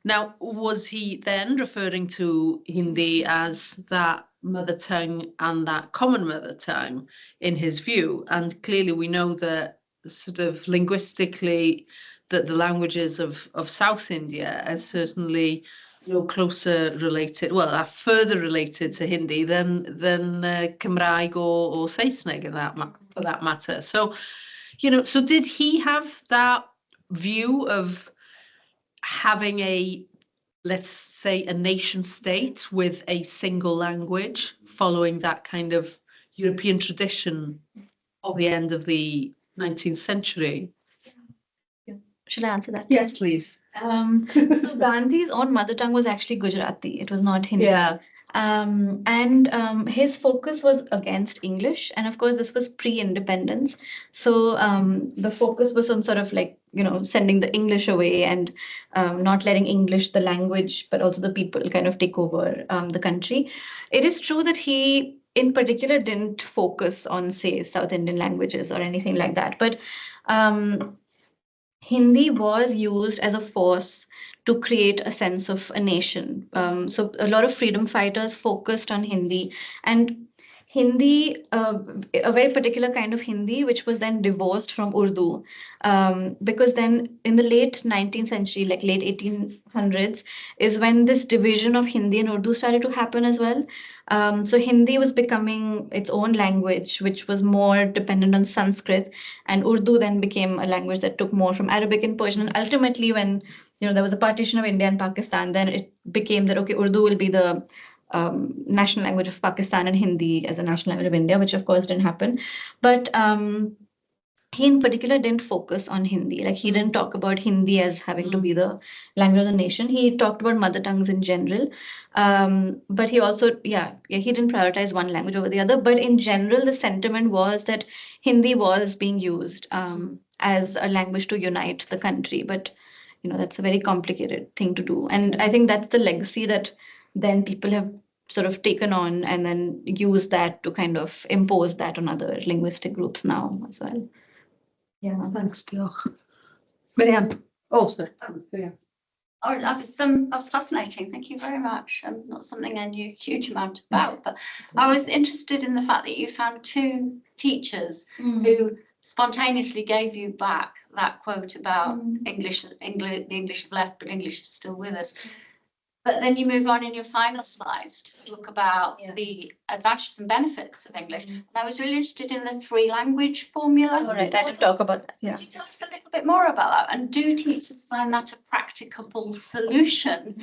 Now, was he then referring to Hindi as that mother tongue and that common mother tongue in his view? And clearly we know that sort of linguistically that the languages of South India are certainly closer related, well, are further related to Hindi than Cymraeg or Saesneg for that matter. So, so did he have that view of having let's say, a nation state with a single language following that kind of European tradition of the end of the 19th century? Should I answer that? Yes, please. So Gandhi's own mother tongue was actually Gujarati. It was not Hindi. Yeah. His focus was against English. And of course, this was pre-independence. So the focus was on sort of like, sending the English away and not letting English, the language, but also the people kind of take over the country. It is true that he, in particular, didn't focus on, say, South Indian languages or anything like that. But Hindi was used as a force to create a sense of a nation. So a lot of freedom fighters focused on Hindi, and Hindi, a very particular kind of Hindi, which was then divorced from Urdu, because then in the late 19th century, like late 1800s, is when this division of Hindi and Urdu started to happen as well. So Hindi was becoming its own language, which was more dependent on Sanskrit, and Urdu then became a language that took more from Arabic and Persian. And ultimately, when there was a partition of India and Pakistan, then it became that, okay, Urdu will be the national language of Pakistan and Hindi as a national language of India, which of course didn't happen. But he in particular didn't focus on Hindi. Like, he didn't talk about Hindi as having to be the language of the nation. He talked about mother tongues in general. But he also, he didn't prioritize one language over the other. But in general, the sentiment was that Hindi was being used as a language to unite the country. But, that's a very complicated thing to do. And I think that's the legacy that then people have sort of taken on and then used that to kind of impose that on other linguistic groups now as well. Yeah. Thanks, diolch. Marianne. Oh, sorry. Yeah. Oh, that was fascinating. Thank you very much. Not something I knew a huge amount about, but I was interested in the fact that you found two teachers who spontaneously gave you back that quote about the English have left, but English is still with us. But then you move on in your final slides to talk about the advantages and benefits of English. And I was really interested in the three language formula. All right, I didn't talk about that. Yeah. Could you tell us a little bit more about that? And do teachers find that a practicable solution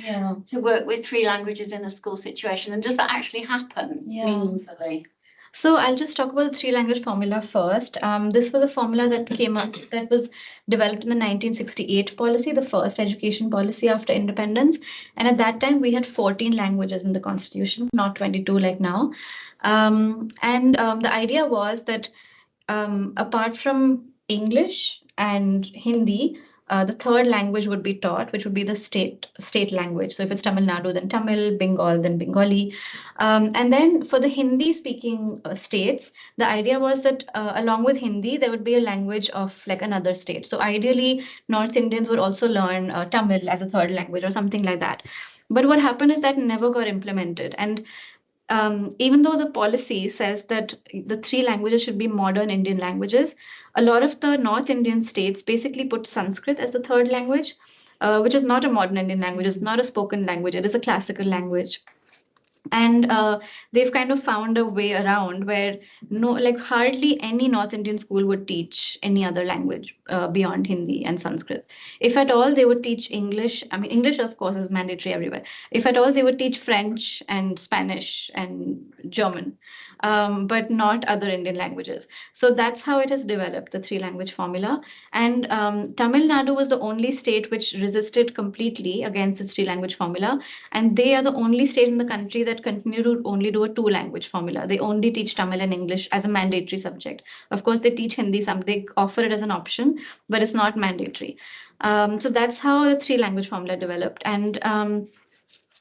to work with three languages in a school situation? And does that actually happen meaningfully? So I'll just talk about the three language formula first. This was a formula that came up, that was developed in the 1968 policy, the first education policy after independence. And at that time, we had 14 languages in the constitution, not 22 like now. The idea was that apart from English and Hindi, the third language would be taught, which would be the state language. So if it's Tamil Nadu, then Tamil, Bengal, then Bengali. And then for the Hindi-speaking states, the idea was that along with Hindi, there would be a language of like another state. So ideally, North Indians would also learn Tamil as a third language or something like that. But what happened is that never got implemented. And even though the policy says that the three languages should be modern Indian languages, a lot of the North Indian states basically put Sanskrit as the third language, which is not a modern Indian language. It's not a spoken language. It is a classical language. And they've kind of found a way around where like hardly any North Indian school would teach any other language beyond Hindi and Sanskrit. If at all, they would teach English. I mean, English, of course, is mandatory everywhere. If at all, they would teach French and Spanish and German, but not other Indian languages. So that's how it has developed, the three language formula. And Tamil Nadu was the only state which resisted completely against this three language formula. And they are the only state in the country that continue to only do a two language formula. They only teach Tamil and English as a mandatory subject. Of course, they teach Hindi, they offer it as an option, but it's not mandatory. So that's how the three language formula developed. And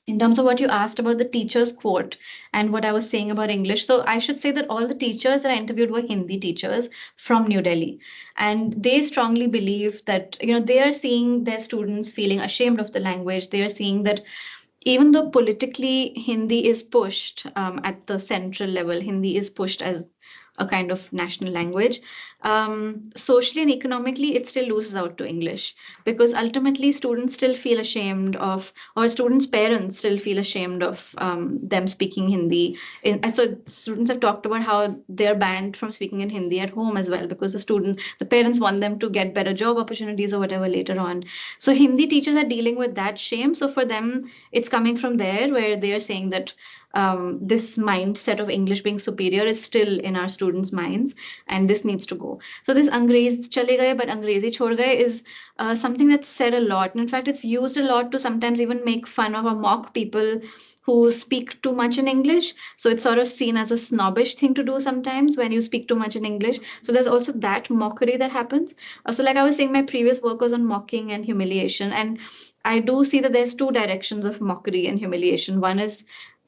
in terms of what you asked about the teacher's quote and what I was saying about English. So I should say that all the teachers that I interviewed were Hindi teachers from New Delhi. And they strongly believe that, they are seeing their students feeling ashamed of the language. They are seeing that even though politically Hindi is pushed at the central level, Hindi is pushed as a kind of national language, socially and economically, it still loses out to English, because ultimately students still feel ashamed of, or students' parents still feel ashamed of them speaking Hindi. So students have talked about how they're banned from speaking in Hindi at home as well, because the parents want them to get better job opportunities or whatever later on. So Hindi teachers are dealing with that shame. So for them, it's coming from there, where they are saying that this mindset of English being superior is still in our students' minds, and this needs to go. So this Angrez chale gaye, but Angrezi chhod gaye is something that's said a lot. And in fact, it's used a lot to sometimes even make fun of or mock people who speak too much in English. So it's sort of seen as a snobbish thing to do sometimes when you speak too much in English. So there's also that mockery that happens. So like I was saying, my previous work was on mocking and humiliation. And I do see that there's two directions of mockery and humiliation. One is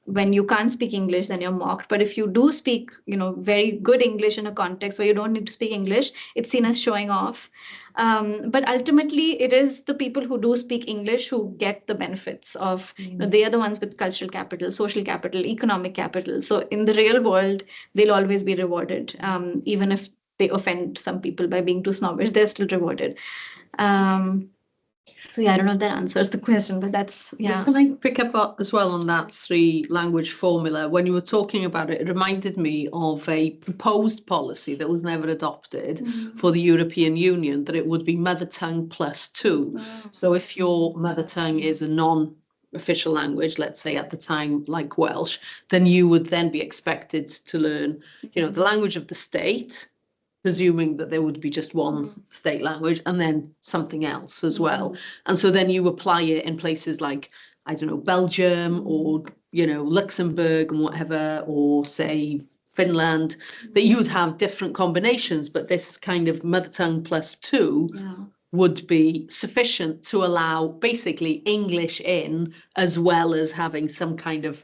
when you can't speak English, then you're mocked. But if you do speak, very good English in a context where you don't need to speak English, it's seen as showing off. But ultimately, it is the people who do speak English who get the benefits of, they are the ones with cultural capital, social capital, economic capital. So in the real world, they'll always be rewarded. Even if they offend some people by being too snobbish, they're still rewarded. So yeah, I don't know if that answers the question, but that's, yeah. Can I pick up as well on that three language formula? When you were talking about it, it reminded me of a proposed policy that was never adopted for the European Union, that it would be mother tongue plus two. Wow. So if your mother tongue is a non-official language, let's say at the time like Welsh, then you would then be expected to learn, the language of the state, presuming that there would be just one state language, and then something else as well. And so then you apply it in places like, I don't know, Belgium or, Luxembourg and whatever, or say Finland, that you would have different combinations, but this kind of mother tongue plus two would be sufficient to allow basically English in, as well as having some kind of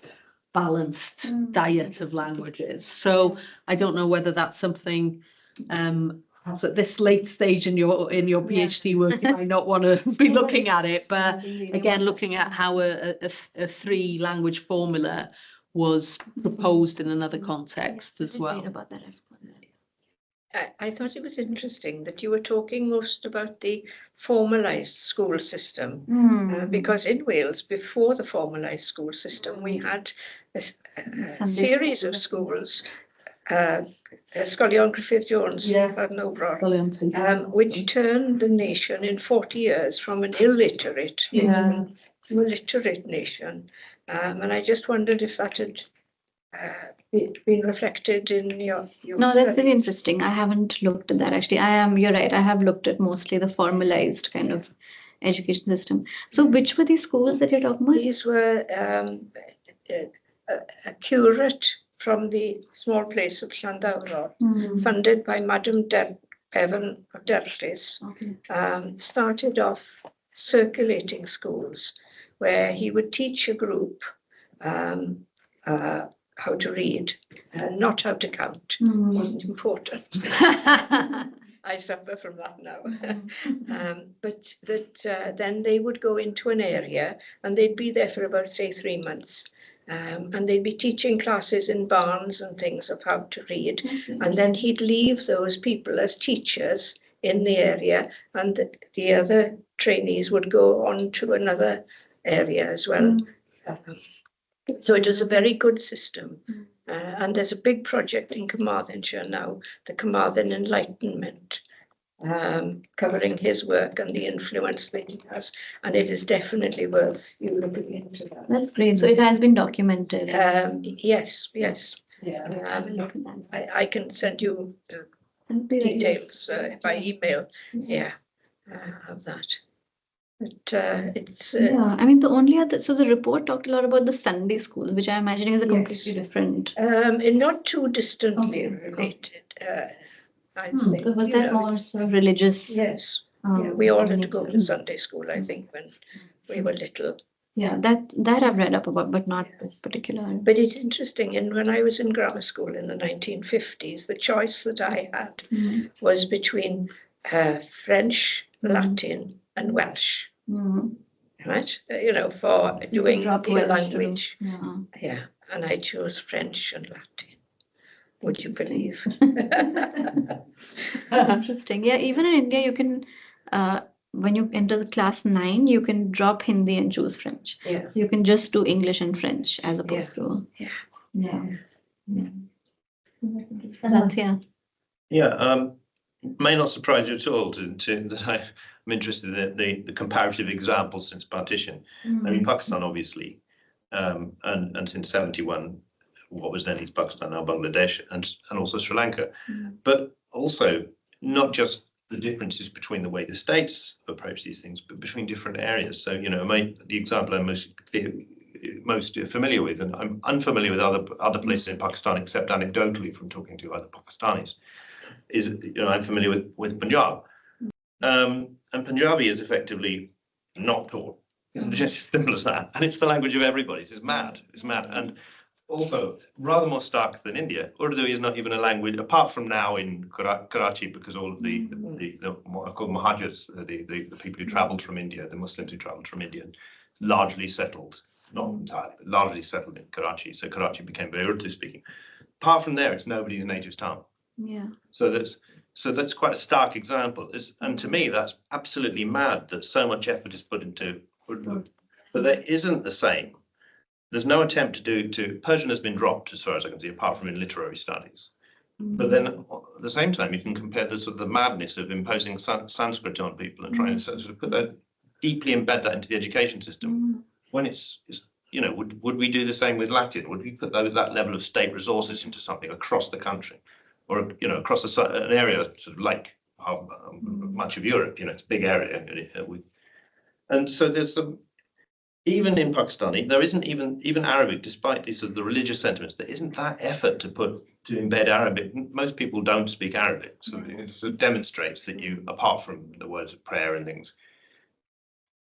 balanced diet of languages. So I don't know whether that's something perhaps at this late stage in your PhD work, you might not want to be looking at it, but again, looking at how a three language formula was proposed in another context as well. I thought it was interesting that you were talking most about the formalised school system, because in Wales, before the formalised school system, we had a series of schools, Ysgolion Griffith Jones, which turned the nation in 40 years from an illiterate nation to a literate nation. And I just wondered if that had been reflected in your No, that's really interesting. I haven't looked at that actually. You're right. I have looked at mostly the formalized kind of education system. So which were these schools that you're talking about? These were a curate from the small place of Llandauro, funded by Madam Bevan of Derllys, started off circulating schools where he would teach a group how to read, not how to count. Wasn't important. I suffer from that now. But that then they would go into an area and they'd be there for about, say, 3 months. And they'd be teaching classes in barns and things of how to read. And then he'd leave those people as teachers in the area, and the other trainees would go on to another area as well. So it was a very good system. And there's a big project in Carmarthenshire now, the Carmarthen Enlightenment, covering his work and the influence that he has. And it is definitely worth you looking into that. That's great. So it has been documented. Yes, yes. I will look at that. I can send you That'd be really details nice. by email, of that. But it's Yeah, I mean, the only other, so the report talked a lot about the Sunday schools, which I'm imagining is a completely Yes. different. and not too distantly Okay. related. I think, Was you that know, more sort of religious? yes. Yeah, we all had to go to nature? Sunday school, I think, when we were little. Yeah, that I've read up about, but not this particular. But it's interesting, and when I was in grammar school in the 1950s, the choice that I had was between French, Latin, and Welsh, right? You know, for So you doing could drop a Welsh language. Yeah. Yeah, and I chose French and Latin. Would you believe? Interesting. Yeah, even in India, you can, when you enter the class 9, you can drop Hindi and choose French. Yeah. So you can just do English and French as opposed to. Yeah. Yeah. Rathia. Yeah, may not surprise you at all that I'm interested in the comparative examples since partition. I mean, Pakistan, obviously, and since 71, what was then East Pakistan, now Bangladesh, and also Sri Lanka. But also not just the differences between the way the states approach these things, but between different areas. So, you know, the example I'm most familiar with, and I'm unfamiliar with other places in Pakistan, except anecdotally from talking to other Pakistanis, is, you know, I'm familiar with Punjab. And Punjabi is effectively not taught. It's just as simple as that. And it's the language of everybody. It's mad. It's mad. And also, rather more stark than India, Urdu is not even a language, apart from now in Karachi, because all of the what are called Muhajirs, the people who travelled from India, the Muslims who travelled from India, largely settled, not entirely, but largely settled in Karachi. So Karachi became very Urdu speaking. Apart from there, it's nobody's native tongue. Yeah. So that's quite a stark example. And to me, that's absolutely mad that so much effort is put into Urdu. But there isn't the same. There's no attempt to Persian has been dropped as far as I can see, apart from in literary studies. But then at the same time, you can compare the sort of the madness of imposing Sanskrit on people and trying to sort of put that, deeply embed that into the education system. When it's you know, would we do the same with Latin? Would we put that level of state resources into something across the country, or, you know, across an area sort of like much of Europe? You know, it's a big area, and so there's some. Even in Pakistani, there isn't even Arabic, despite these sort of the religious sentiments. There isn't that effort to embed Arabic. Most people don't speak Arabic, so it demonstrates that you, apart from the words of prayer and things,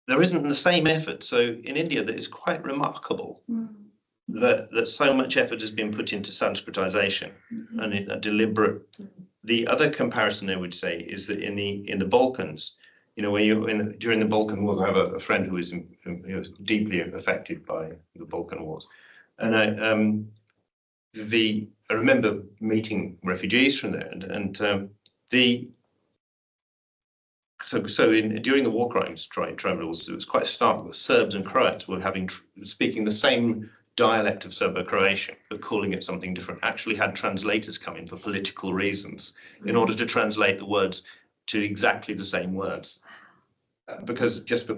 there isn't the same effort. So in India, that is quite remarkable that so much effort has been put into Sanskritization and a deliberate. The other comparison I would say is that in the Balkans, you know, when during the Balkan Wars, I have a friend who was deeply affected by the Balkan Wars, and I remember meeting refugees from there, and during the war crimes tribunals, it was quite stark. The Serbs and Croats were speaking the same dialect of Serbo-Croatian, but calling it something different. Actually, had translators come in for political reasons in order to translate the words to exactly the same words, because just to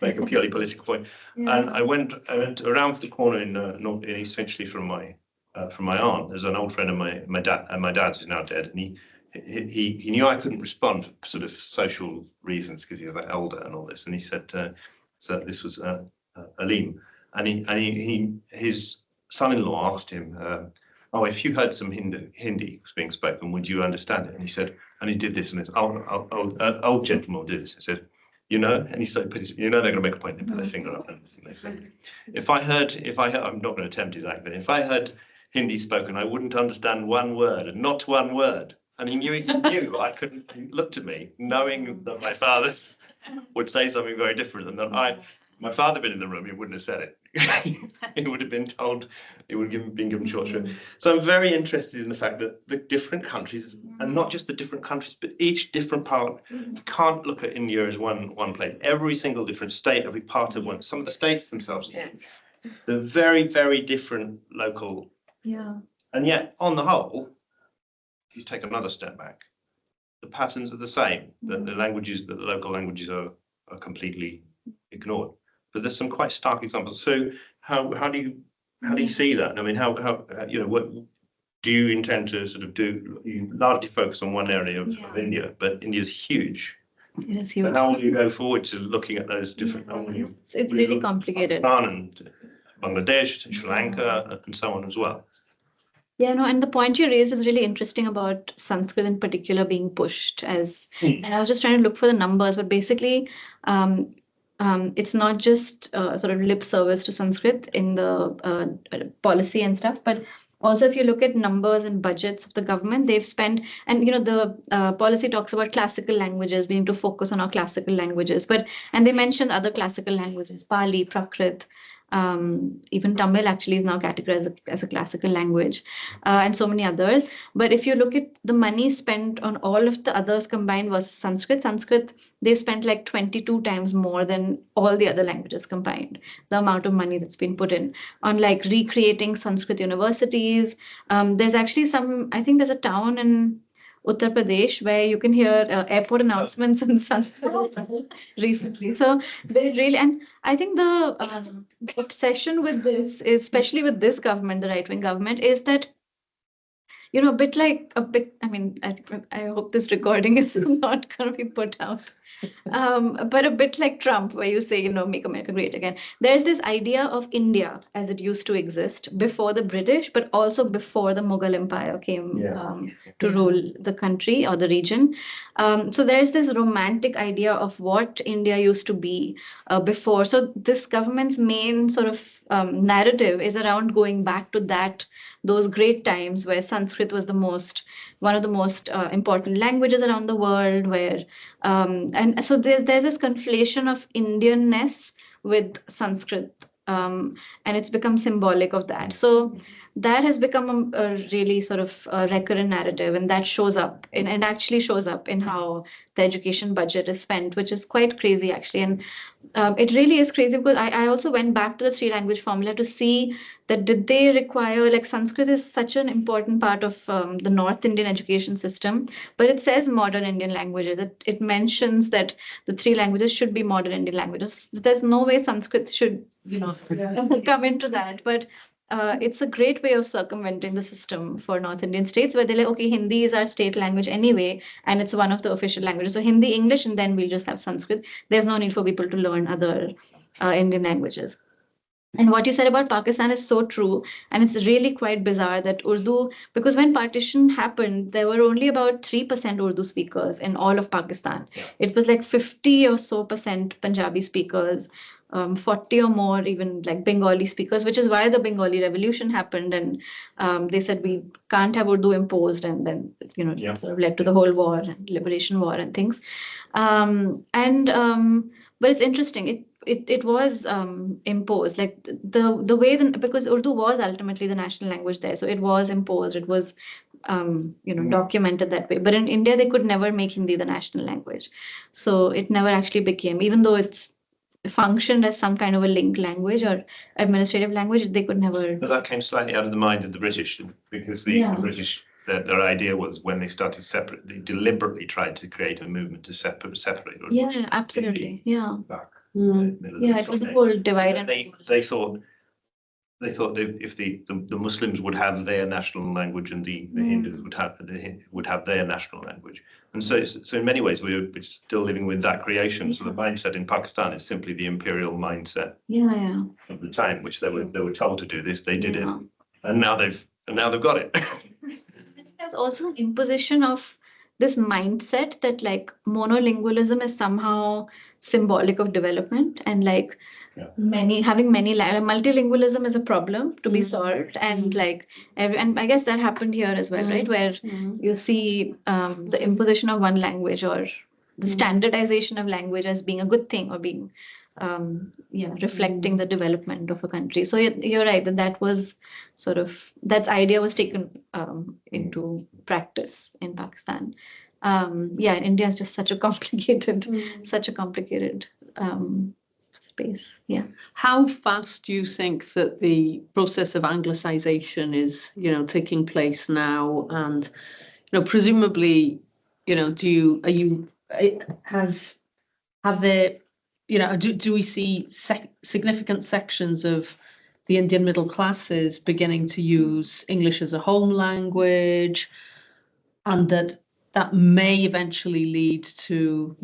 make a purely political point. Yeah. And I went around the corner in East Finchley from my aunt. There's an old friend of my dad's who's now dead, and he knew I couldn't respond for sort of social reasons because he was elder and all this, and he said, so this was Alim, and his son-in-law asked him, oh, if you heard some Hindi was being spoken, would you understand it? And he said, and he did this, and this old gentleman will do this. He said, you know, and he said, you know, they're going to make a point. They put their finger up, and they say, if I heard, I'm not going to attempt his accent. If I heard Hindi spoken, I wouldn't understand one word, and not one word. And he knew I couldn't. He looked at me, knowing that my father would say something very different, and that my father been in the room, he wouldn't have said it. He would have been told, he would have been given short shrift. So I'm very interested in the fact that the different countries, and not just the different countries, but each different part, you can't look at India as one place. Every single different state, every part of one, some of the states themselves, They're very, very different local, Yeah. and yet on the whole, if you take another step back, the patterns are the same. The languages, the local languages are completely ignored. But there's some quite stark examples. So how do you see that? I mean, how you know, what do you intend to sort of do? You largely focus on one area of India, but India's huge. It is huge. So how will you go forward to looking at those different? It's really complicated. Pakistan and Bangladesh and Sri Lanka and so on as well. Yeah, no, and the point you raised is really interesting about Sanskrit in particular being pushed as, and I was just trying to look for the numbers, but basically, it's not just sort of lip service to Sanskrit in the policy and stuff, but also if you look at numbers and budgets of the government, they've spent, and you know, the policy talks about classical languages, we need to focus on our classical languages, and they mention other classical languages, Pali, Prakrit, even Tamil actually is now categorized as a classical language, and so many others. But if you look at the money spent on all of the others combined versus Sanskrit, they've spent like 22 times more than all the other languages combined. The amount of money that's been put in on like recreating Sanskrit universities. There's actually I think there's a town in Uttar Pradesh where you can hear airport announcements in Sanskrit recently. So they really, and I think the obsession with this, especially with this government, the right-wing government, is that, you know, I mean, I hope this recording is not going to be put out. But a bit like Trump, where you say, you know, make America great again. There's this idea of India as it used to exist before the British, but also before the Mughal Empire came to rule the country or the region. So there's this romantic idea of what India used to be before. So this government's main sort of narrative is around going back to those great times where Sanskrit was one of the most important languages around the world, where and so there's this conflation of Indianness with Sanskrit, and it's become symbolic of that. So that has become a really sort of recurrent narrative, and that shows up, and it actually shows up in how the education budget is spent, which is quite crazy actually. And it really is crazy because I also went back to the 3 language formula to see that did they require, like Sanskrit is such an important part of the North Indian education system, but it says modern Indian languages. It mentions that the 3 languages should be modern Indian languages. There's no way Sanskrit should, you know, come into that. But it's a great way of circumventing the system for North Indian states where they're like, okay, Hindi is our state language anyway, and it's one of the official languages. So Hindi, English, and then we'll just have Sanskrit. There's no need for people to learn other Indian languages. And what you said about Pakistan is so true. And it's really quite bizarre that Urdu, because when partition happened, there were only about 3% Urdu speakers in all of Pakistan. It was like 50 or so % Punjabi speakers, 40 or more even like Bengali speakers, which is why the Bengali Revolution happened. And they said we can't have Urdu imposed, and then, you know, sort of led to the whole war and liberation war and things. But it's interesting. It was imposed, like the way because Urdu was ultimately the national language there, so it was imposed. It was documented that way. But in India, they could never make Hindi the national language, so it never actually became, even though it's functioned as some kind of a linked language or administrative language, they could never. But that came slightly out of the mind of the British, because the British, their idea was when they started separate, they deliberately tried to create a movement to separate. Yeah, absolutely. Yeah. Back. Yeah, it was a whole divide and they thought if the Muslims would have their national language and the Hindus would have their national language, and so in many ways we're still living with that creation. So the mindset in Pakistan is simply the imperial mindset of the time, which they were told to do this, they did it, and now they've got it. There's also an imposition of this mindset that like monolingualism is somehow symbolic of development, and like multilingualism is a problem to be solved, and like and I guess that happened here as well, right, where you see the imposition of one language or the standardization of language as being a good thing or being reflecting the development of a country. So you're right that was sort of, that idea was taken into practice in Pakistan. India is just such a complicated space. Yeah. How fast do you think that the process of Anglicization is, taking place now? And, presumably, do we see significant sections of the Indian middle classes beginning to use English as a home language, and that may eventually lead to,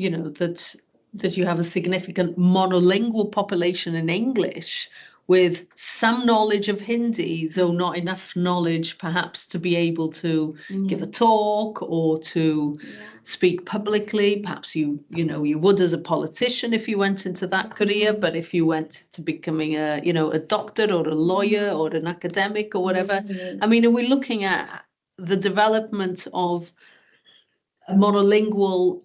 that you have a significant monolingual population in English with some knowledge of Hindi, though not enough knowledge perhaps to be able to give a talk or to speak publicly. Perhaps you would as a politician if you went into that career, but if you went to becoming a doctor or a lawyer or an academic or whatever, I mean, are we looking at the development of a monolingual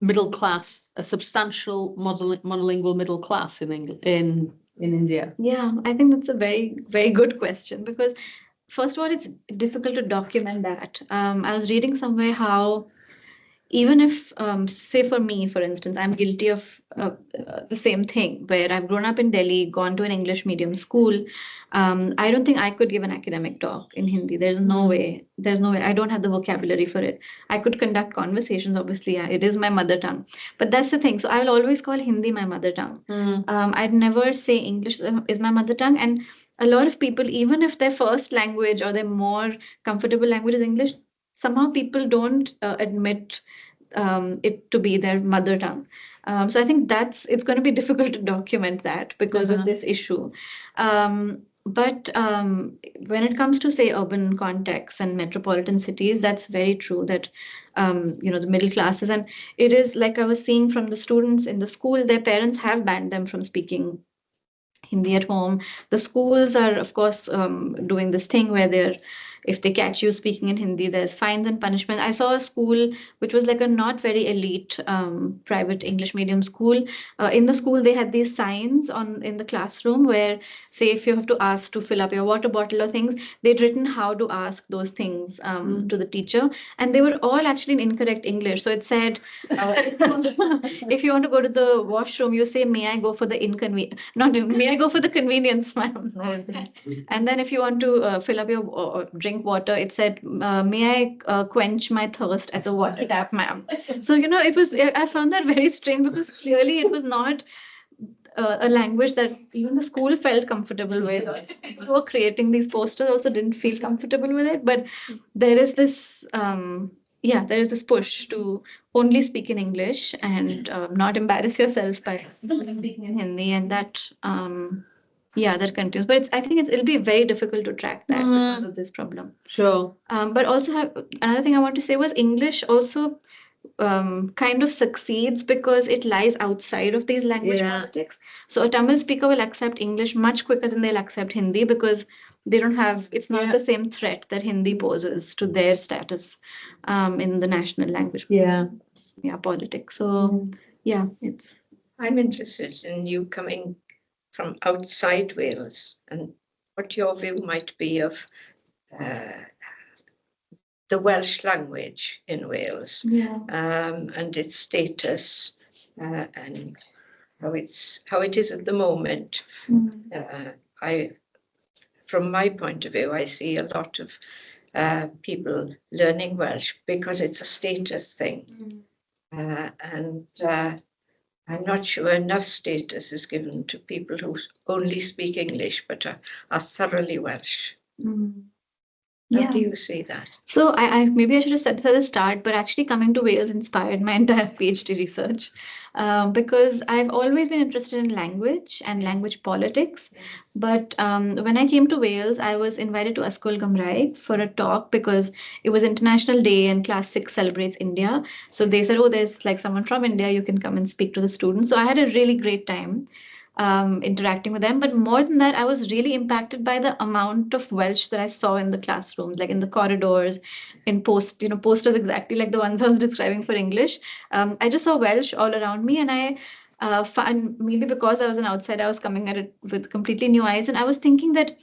middle class, a substantial monolingual middle class in India? Yeah, I think that's a very, very good question, because first of all, it's difficult to document that. I was reading somewhere how even if, say for me, for instance, I'm guilty of the same thing, where I've grown up in Delhi, gone to an English medium school. I don't think I could give an academic talk in Hindi. There's no way. There's no way. I don't have the vocabulary for it. I could conduct conversations, obviously. It is my mother tongue. But that's the thing. So I will always call Hindi my mother tongue. I'd never say English is my mother tongue. And a lot of people, even if their first language or their more comfortable language is English, somehow people don't admit it to be their mother tongue. So I think it's going to be difficult to document that because of this issue. But when it comes to, say, urban contexts and metropolitan cities, that's very true that, the middle classes, and it is like I was seeing from the students in the school, their parents have banned them from speaking Hindi at home. The schools are, of course, doing this thing where if they catch you speaking in Hindi, there's fines and punishment. I saw a school which was like a not very elite private English medium school. In the school, they had these signs in the classroom where, say, if you have to ask to fill up your water bottle or things, they'd written how to ask those things to the teacher. And they were all actually in incorrect English. So it said, if you want to go to the washroom, you say, may I go for the may I go for the convenience, ma'am? And then if you want to fill up your drink water, it said, may I quench my thirst at the water tap, ma'am? So, I found that very strange, because clearly it was not a language that even the school felt comfortable with. People who were creating these posters also didn't feel comfortable with it. But there is this, there is this push to only speak in English and not embarrass yourself by speaking in Hindi, and that that continues. But I think it'll be very difficult to track that because of this problem. Sure. But also another thing I want to say was English also kind of succeeds because it lies outside of these language politics. So a Tamil speaker will accept English much quicker than they'll accept Hindi, because they don't have, it's not the same threat that Hindi poses to their status in the national language politics. So I'm interested in you coming from outside Wales and what your view might be of the Welsh language in Wales and its status and how it is at the moment. From my point of view, I see a lot of people learning Welsh because it's a status thing, and I'm not sure enough status is given to people who only speak English but are thoroughly Welsh. How do you see that? So I maybe I should have said this at the start, but actually coming to Wales inspired my entire PhD research because I've always been interested in language and language politics. But when I came to Wales, I was invited to Ysgol Gymraeg for a talk because it was International Day and Class 6 celebrates India. So they said, oh, there's like someone from India, you can come and speak to the students. So I had a really great time interacting with them. But more than that, I was really impacted by the amount of Welsh that I saw in the classrooms, like in the corridors, in posters exactly like the ones I was describing for English. I just saw Welsh all around me, and and maybe because I was an outsider, I was coming at it with completely new eyes, and I was thinking that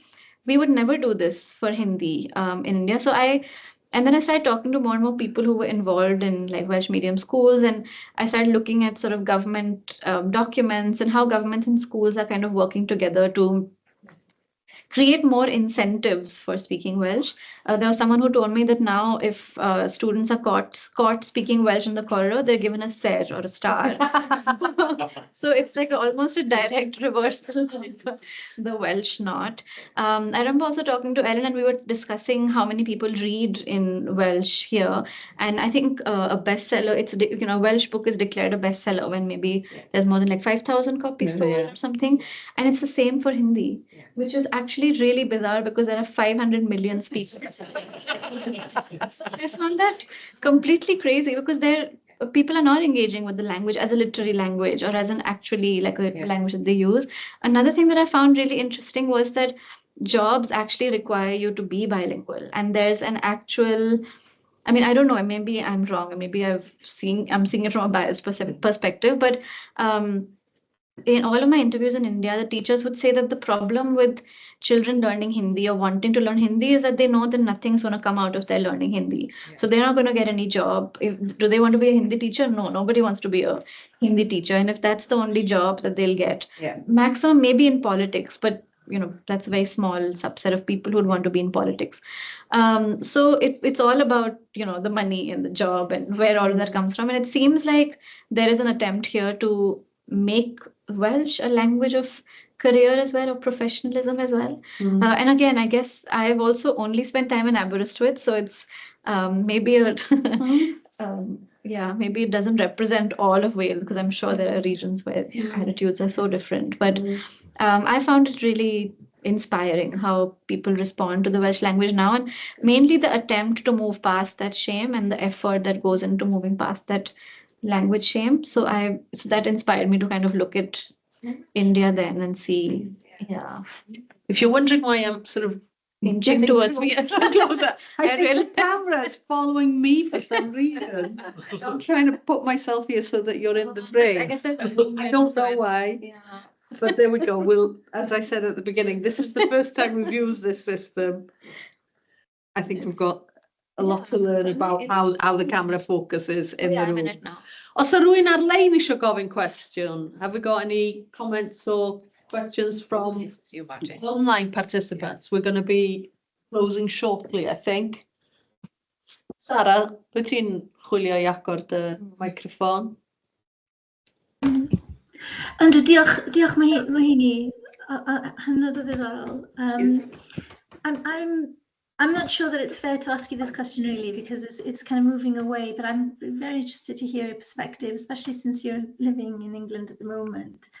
we would never do this for Hindi in India. So I And then I started talking to more and more people who were involved in like Welsh medium schools, and I started looking at sort of government documents and how governments and schools are kind of working together to create more incentives for speaking Welsh. There was someone who told me that now if students are caught speaking Welsh in the corridor, they're given a ser or a star. So it's like almost a direct reversal of the Welsh not. I remember also talking to Ellen, and we were discussing how many people read in Welsh here. And I think a bestseller, a Welsh book is declared a bestseller when maybe there's more than like 5,000 copies sold or something. And it's the same for Hindi, which is actually really bizarre because there are 500 million speakers. So I found that completely crazy because people are not engaging with the language as a literary language or as an actually like a language that they use. Another thing that I found really interesting was that jobs actually require you to be bilingual, and there's an actual, I mean, I don't know, maybe I'm wrong, maybe I'm seeing it from a biased perspective, but in all of my interviews in India, the teachers would say that the problem with children learning Hindi or wanting to learn Hindi is that they know that nothing's going to come out of their learning Hindi. So they're not going to get any job. Do they want to be a Hindi teacher? No, nobody wants to be a Hindi teacher. And if that's the only job that they'll get, maximum maybe in politics, but that's a very small subset of people who'd want to be in politics. So it's all about, the money and the job and where all of that comes from. And it seems like there is an attempt here to make Welsh a language of career as well, of professionalism as well. And again, I guess I've also only spent time in Aberystwyth, so it's maybe maybe it doesn't represent all of Wales, because I'm sure there are regions where attitudes are so different. But I found it really inspiring how people respond to the Welsh language now, and mainly the attempt to move past that shame and the effort that goes into moving past that language shame. So that inspired me to kind of look at India then and see. If you're wondering why I'm sort of inching towards me closer, I think the camera is following me for some reason. I'm trying to put myself here so that you're in the frame. I guess I don't know why. But there we go. As I said at the beginning, this is the first time we've used this system. I think we've got a lot to learn about how the camera focuses in the room. Os yw rhywun ar-lein eisiau gofyn cwestiwn, have we got any comments or questions from online participants? We're going to be closing shortly, I think. Sarah, wyt ti'n chwilio I agor dy microphone? Diolch Mohini, hynod o ddiddorol. I'm not sure that it's fair to ask you this question really, because it's kind of moving away, but I'm very interested to hear your perspective, especially since you're living in England at the moment.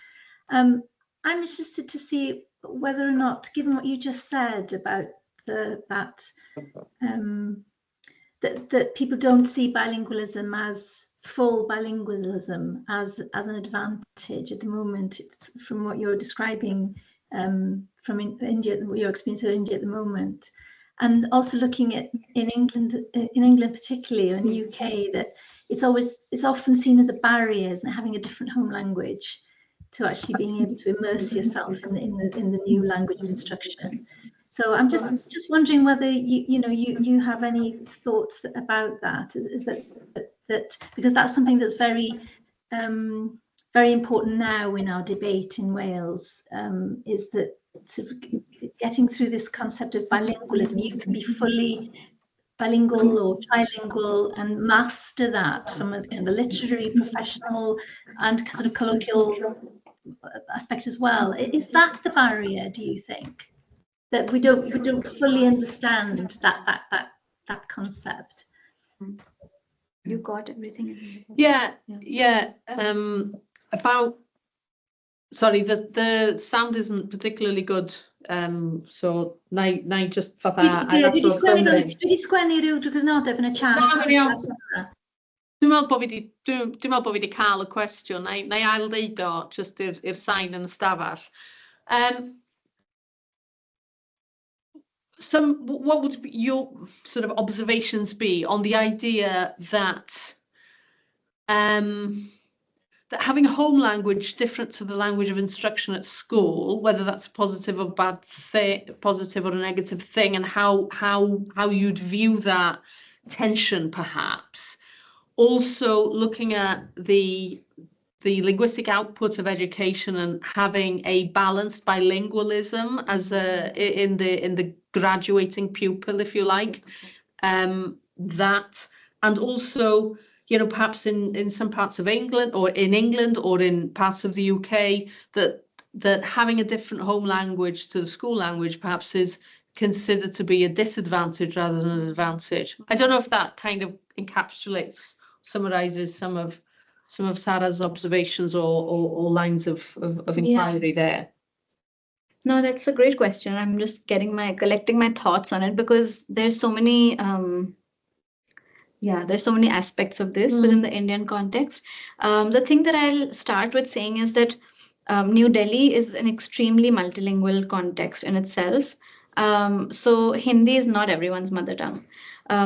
I'm interested to see whether or not, given what you just said about that people don't see bilingualism as full bilingualism as an advantage at the moment, from what you're describing from India, your experience of India at the moment. And also looking at in England particularly, or in the UK, that it's often seen as a barrier, isn't it, having a different home language to actually being able to immerse yourself in the new language of instruction. So I'm just wondering whether you have any thoughts about that. Is that because that's something that's very very important now in our debate in Wales, is that sort of getting through this concept of bilingualism. You can be fully bilingual or trilingual and master that from a kind of a literary, professional, and sort of colloquial aspect as well. Is that the barrier, do you think, that we don't fully understand that concept? You got everything. About, sorry, the sound isn't particularly good, so na just fatha. Dwi 'di sgwennu ryw drwnodeb yn y chat. Dwi'n meddwl bo' fi 'di cael y cwestiwn. Na I ail-ddeud o just i'r sain yn y stafell. What would your sort of observations be on the idea that that having a home language different to the language of instruction at school, whether that's a positive or bad thing, positive or a negative thing, and how you'd view that tension, perhaps. Also looking at the linguistic output of education and having a balanced bilingualism as in the graduating pupil, if you like, that, and also, you know, perhaps in some parts of England or in parts of the UK, that having a different home language to the school language perhaps is considered to be a disadvantage rather than an advantage. I don't know if that kind of encapsulates, summarizes some of Sarah's observations or lines of inquiry there. No, that's a great question. I'm just collecting my thoughts on it, because there's so many there's so many aspects of this within the Indian context. The thing that I'll start with saying is that New Delhi is an extremely multilingual context in itself. So Hindi is not everyone's mother tongue.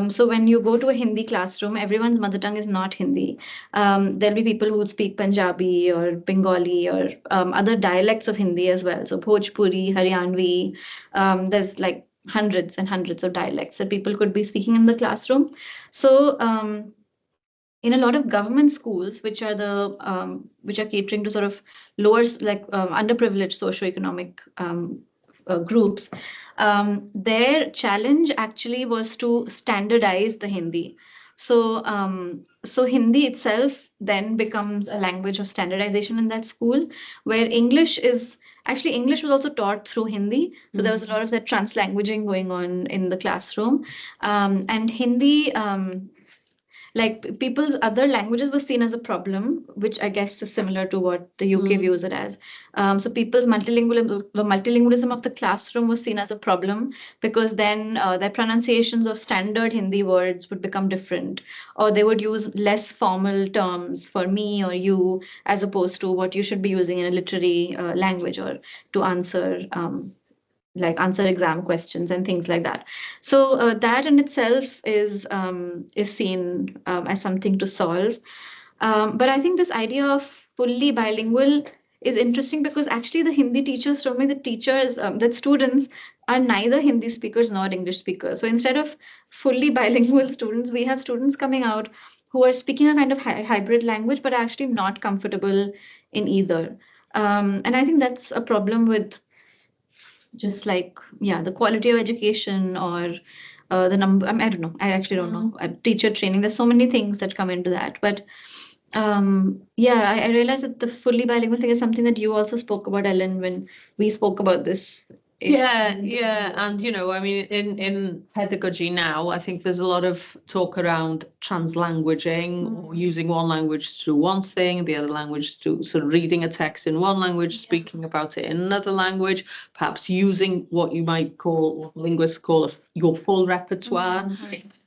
So when you go to a Hindi classroom, everyone's mother tongue is not Hindi. There'll be people who speak Punjabi or Bengali or other dialects of Hindi as well. So Bhojpuri, Haryanvi, there's like hundreds and hundreds of dialects that people could be speaking in the classroom. So in a lot of government schools, which are catering to sort of lower, like underprivileged socioeconomic groups, their challenge actually was to standardize the Hindi. So Hindi itself then becomes a language of standardization in that school, where English was also taught through Hindi. So there was a lot of that translanguaging going on in the classroom, and Hindi, like people's other languages, were seen as a problem, which I guess is similar to what the UK views it as. So people's multilingualism of the classroom was seen as a problem, because then their pronunciations of standard Hindi words would become different, or they would use less formal terms for me or you, as opposed to what you should be using in a literary language, or to answer exam questions and things like that. So that in itself is seen as something to solve. But I think this idea of fully bilingual is interesting, because actually the Hindi teachers told me that students are neither Hindi speakers nor English speakers. So instead of fully bilingual students, we have students coming out who are speaking a kind of hybrid language, but are actually not comfortable in either. And I think that's a problem with just like, the quality of education, or the number, I don't know. I actually don't know. Teacher training, there's so many things that come into that. But I realized that the fully bilingual thing is something that you also spoke about, Ellen, when we spoke about this. Yeah. And, you know, I mean, in pedagogy now, I think there's a lot of talk around translanguaging, or using one language to do one thing, the other language to sort of reading a text in one language, speaking about it in another language, perhaps using what you might call, what linguists call your full repertoire,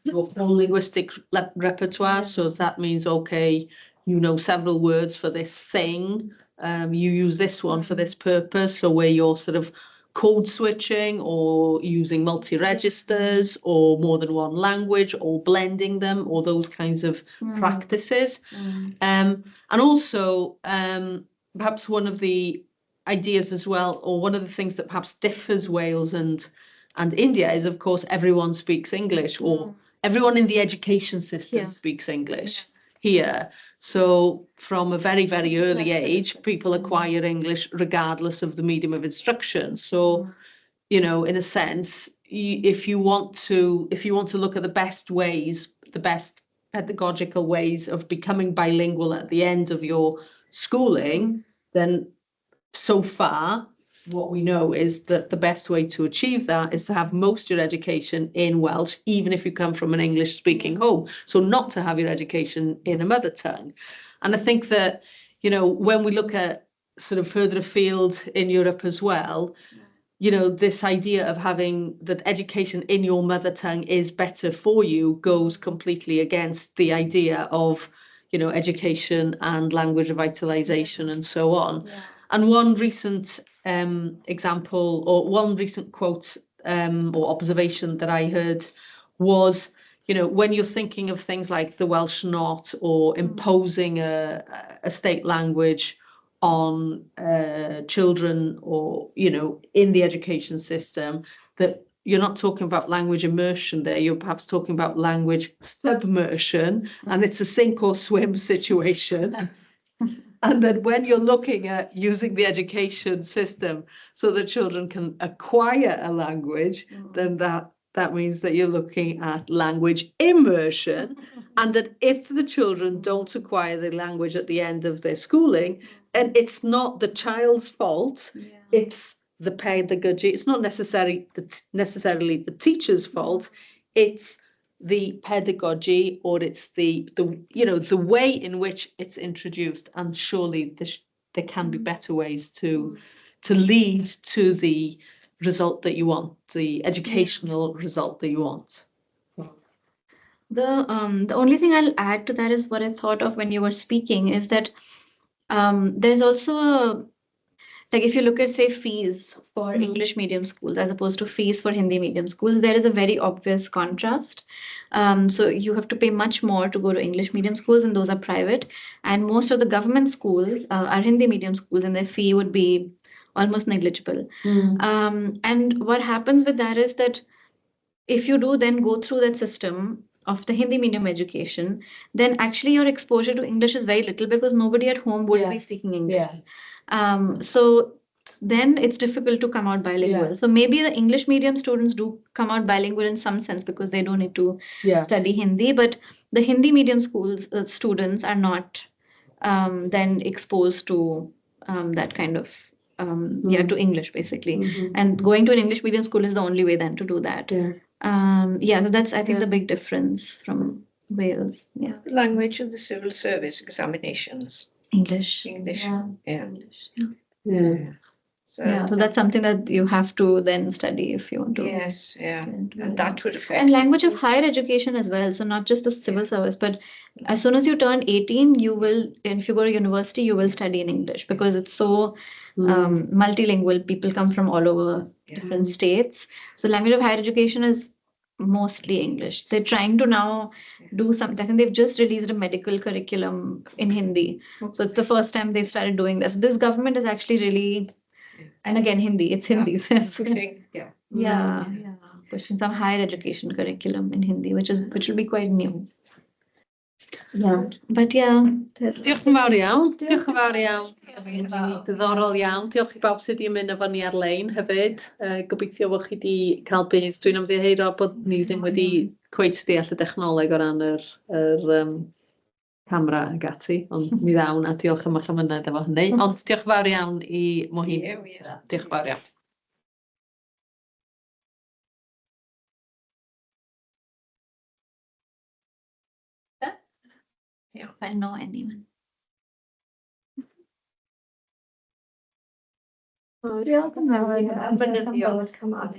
your full linguistic repertoire. So that means, okay, you know several words for this thing, you use this one for this purpose. So where you're sort of code switching, or using multi-registers, or more than one language, or blending them, or those kinds of practices. And also, perhaps one of the ideas as well, or one of the things that perhaps differs Wales and India is, of course, everyone speaks English, or everyone in the education system speaks English here. So from a very, very early age, people acquire English regardless of the medium of instruction. So, you know, in a sense, if you want to look at the best ways, the best pedagogical ways of becoming bilingual at the end of your schooling, then so far, what we know is that the best way to achieve that is to have most of your education in Welsh, even if you come from an English speaking home. So not to have your education in a mother tongue. And I think that, you know, when we look at sort of further afield in Europe as well, you know, this idea of having that education in your mother tongue is better for you goes completely against the idea of, you know, education and language revitalization and so on. And one recent example, or one recent quote or observation that I heard was, you know, when you're thinking of things like the Welsh Not or imposing a state language on children or, you know, in the education system, that you're not talking about language immersion there, you're perhaps talking about language submersion, and it's a sink or swim situation. And then when you're looking at using the education system so that children can acquire a language, then that means that you're looking at language immersion, and that if the children don't acquire the language at the end of their schooling, and it's not the child's fault, it's the pedagogy, it's not necessarily the teacher's fault, it's the pedagogy, or it's the you know, the way in which it's introduced. And surely there can be better ways to lead to the result that you want, the educational result that you want. The only thing I'll add to that is what I thought of when you were speaking is that there's also like if you look at, say, fees for English medium schools as opposed to fees for Hindi medium schools, there is a very obvious contrast. So you have to pay much more to go to English medium schools, and those are private. And most of the government schools are Hindi medium schools, and their fee would be almost negligible. And what happens with that is that if you do then go through that system of the Hindi medium education, then actually your exposure to English is very little because nobody at home would be speaking English. So then it's difficult to come out bilingual. So maybe the English medium students do come out bilingual in some sense because they don't need to study Hindi, but the Hindi medium schools students are not then exposed to that kind of to English basically. And going to an English medium school is the only way then to do that. So that's I think the big difference from Wales. The language of the civil service examinations. English. English. English. So, So that's something that you have to then study if you want to. yes, And that would affect. And language of higher education as well. So not just the civil service, but as soon as you turn 18, you will, and if you go to university, you will study in English because it's so multilingual. People come from all over different states. So language of higher education is mostly English. They're trying to now do something. I think they've just released a medical curriculum in Hindi. So it's the first time they've started doing this. This government is actually really, and again, Hindi, it's Hindi. Pushing some higher education curriculum in Hindi, which will be quite new. But Diolch yn fawr iawn. Diolch yn fawr iawn. Diddorol iawn. Diolch i bawb sydd wedi mynd efo ni ar-lein hefyd. Gobeithio bod chi wedi cael bydd. Dwi'n ymddiheuro bod ni ddim wedi cweit deall y dechnoleg o ran yr camera ag ati, ond mi ddawn, a diolch am eich ymynedd efo hynny. Ond diolch yn fawr iawn i Mohini. Diolch yn fawr iawn. if I know anyone. Diolch yn fawr. Come on.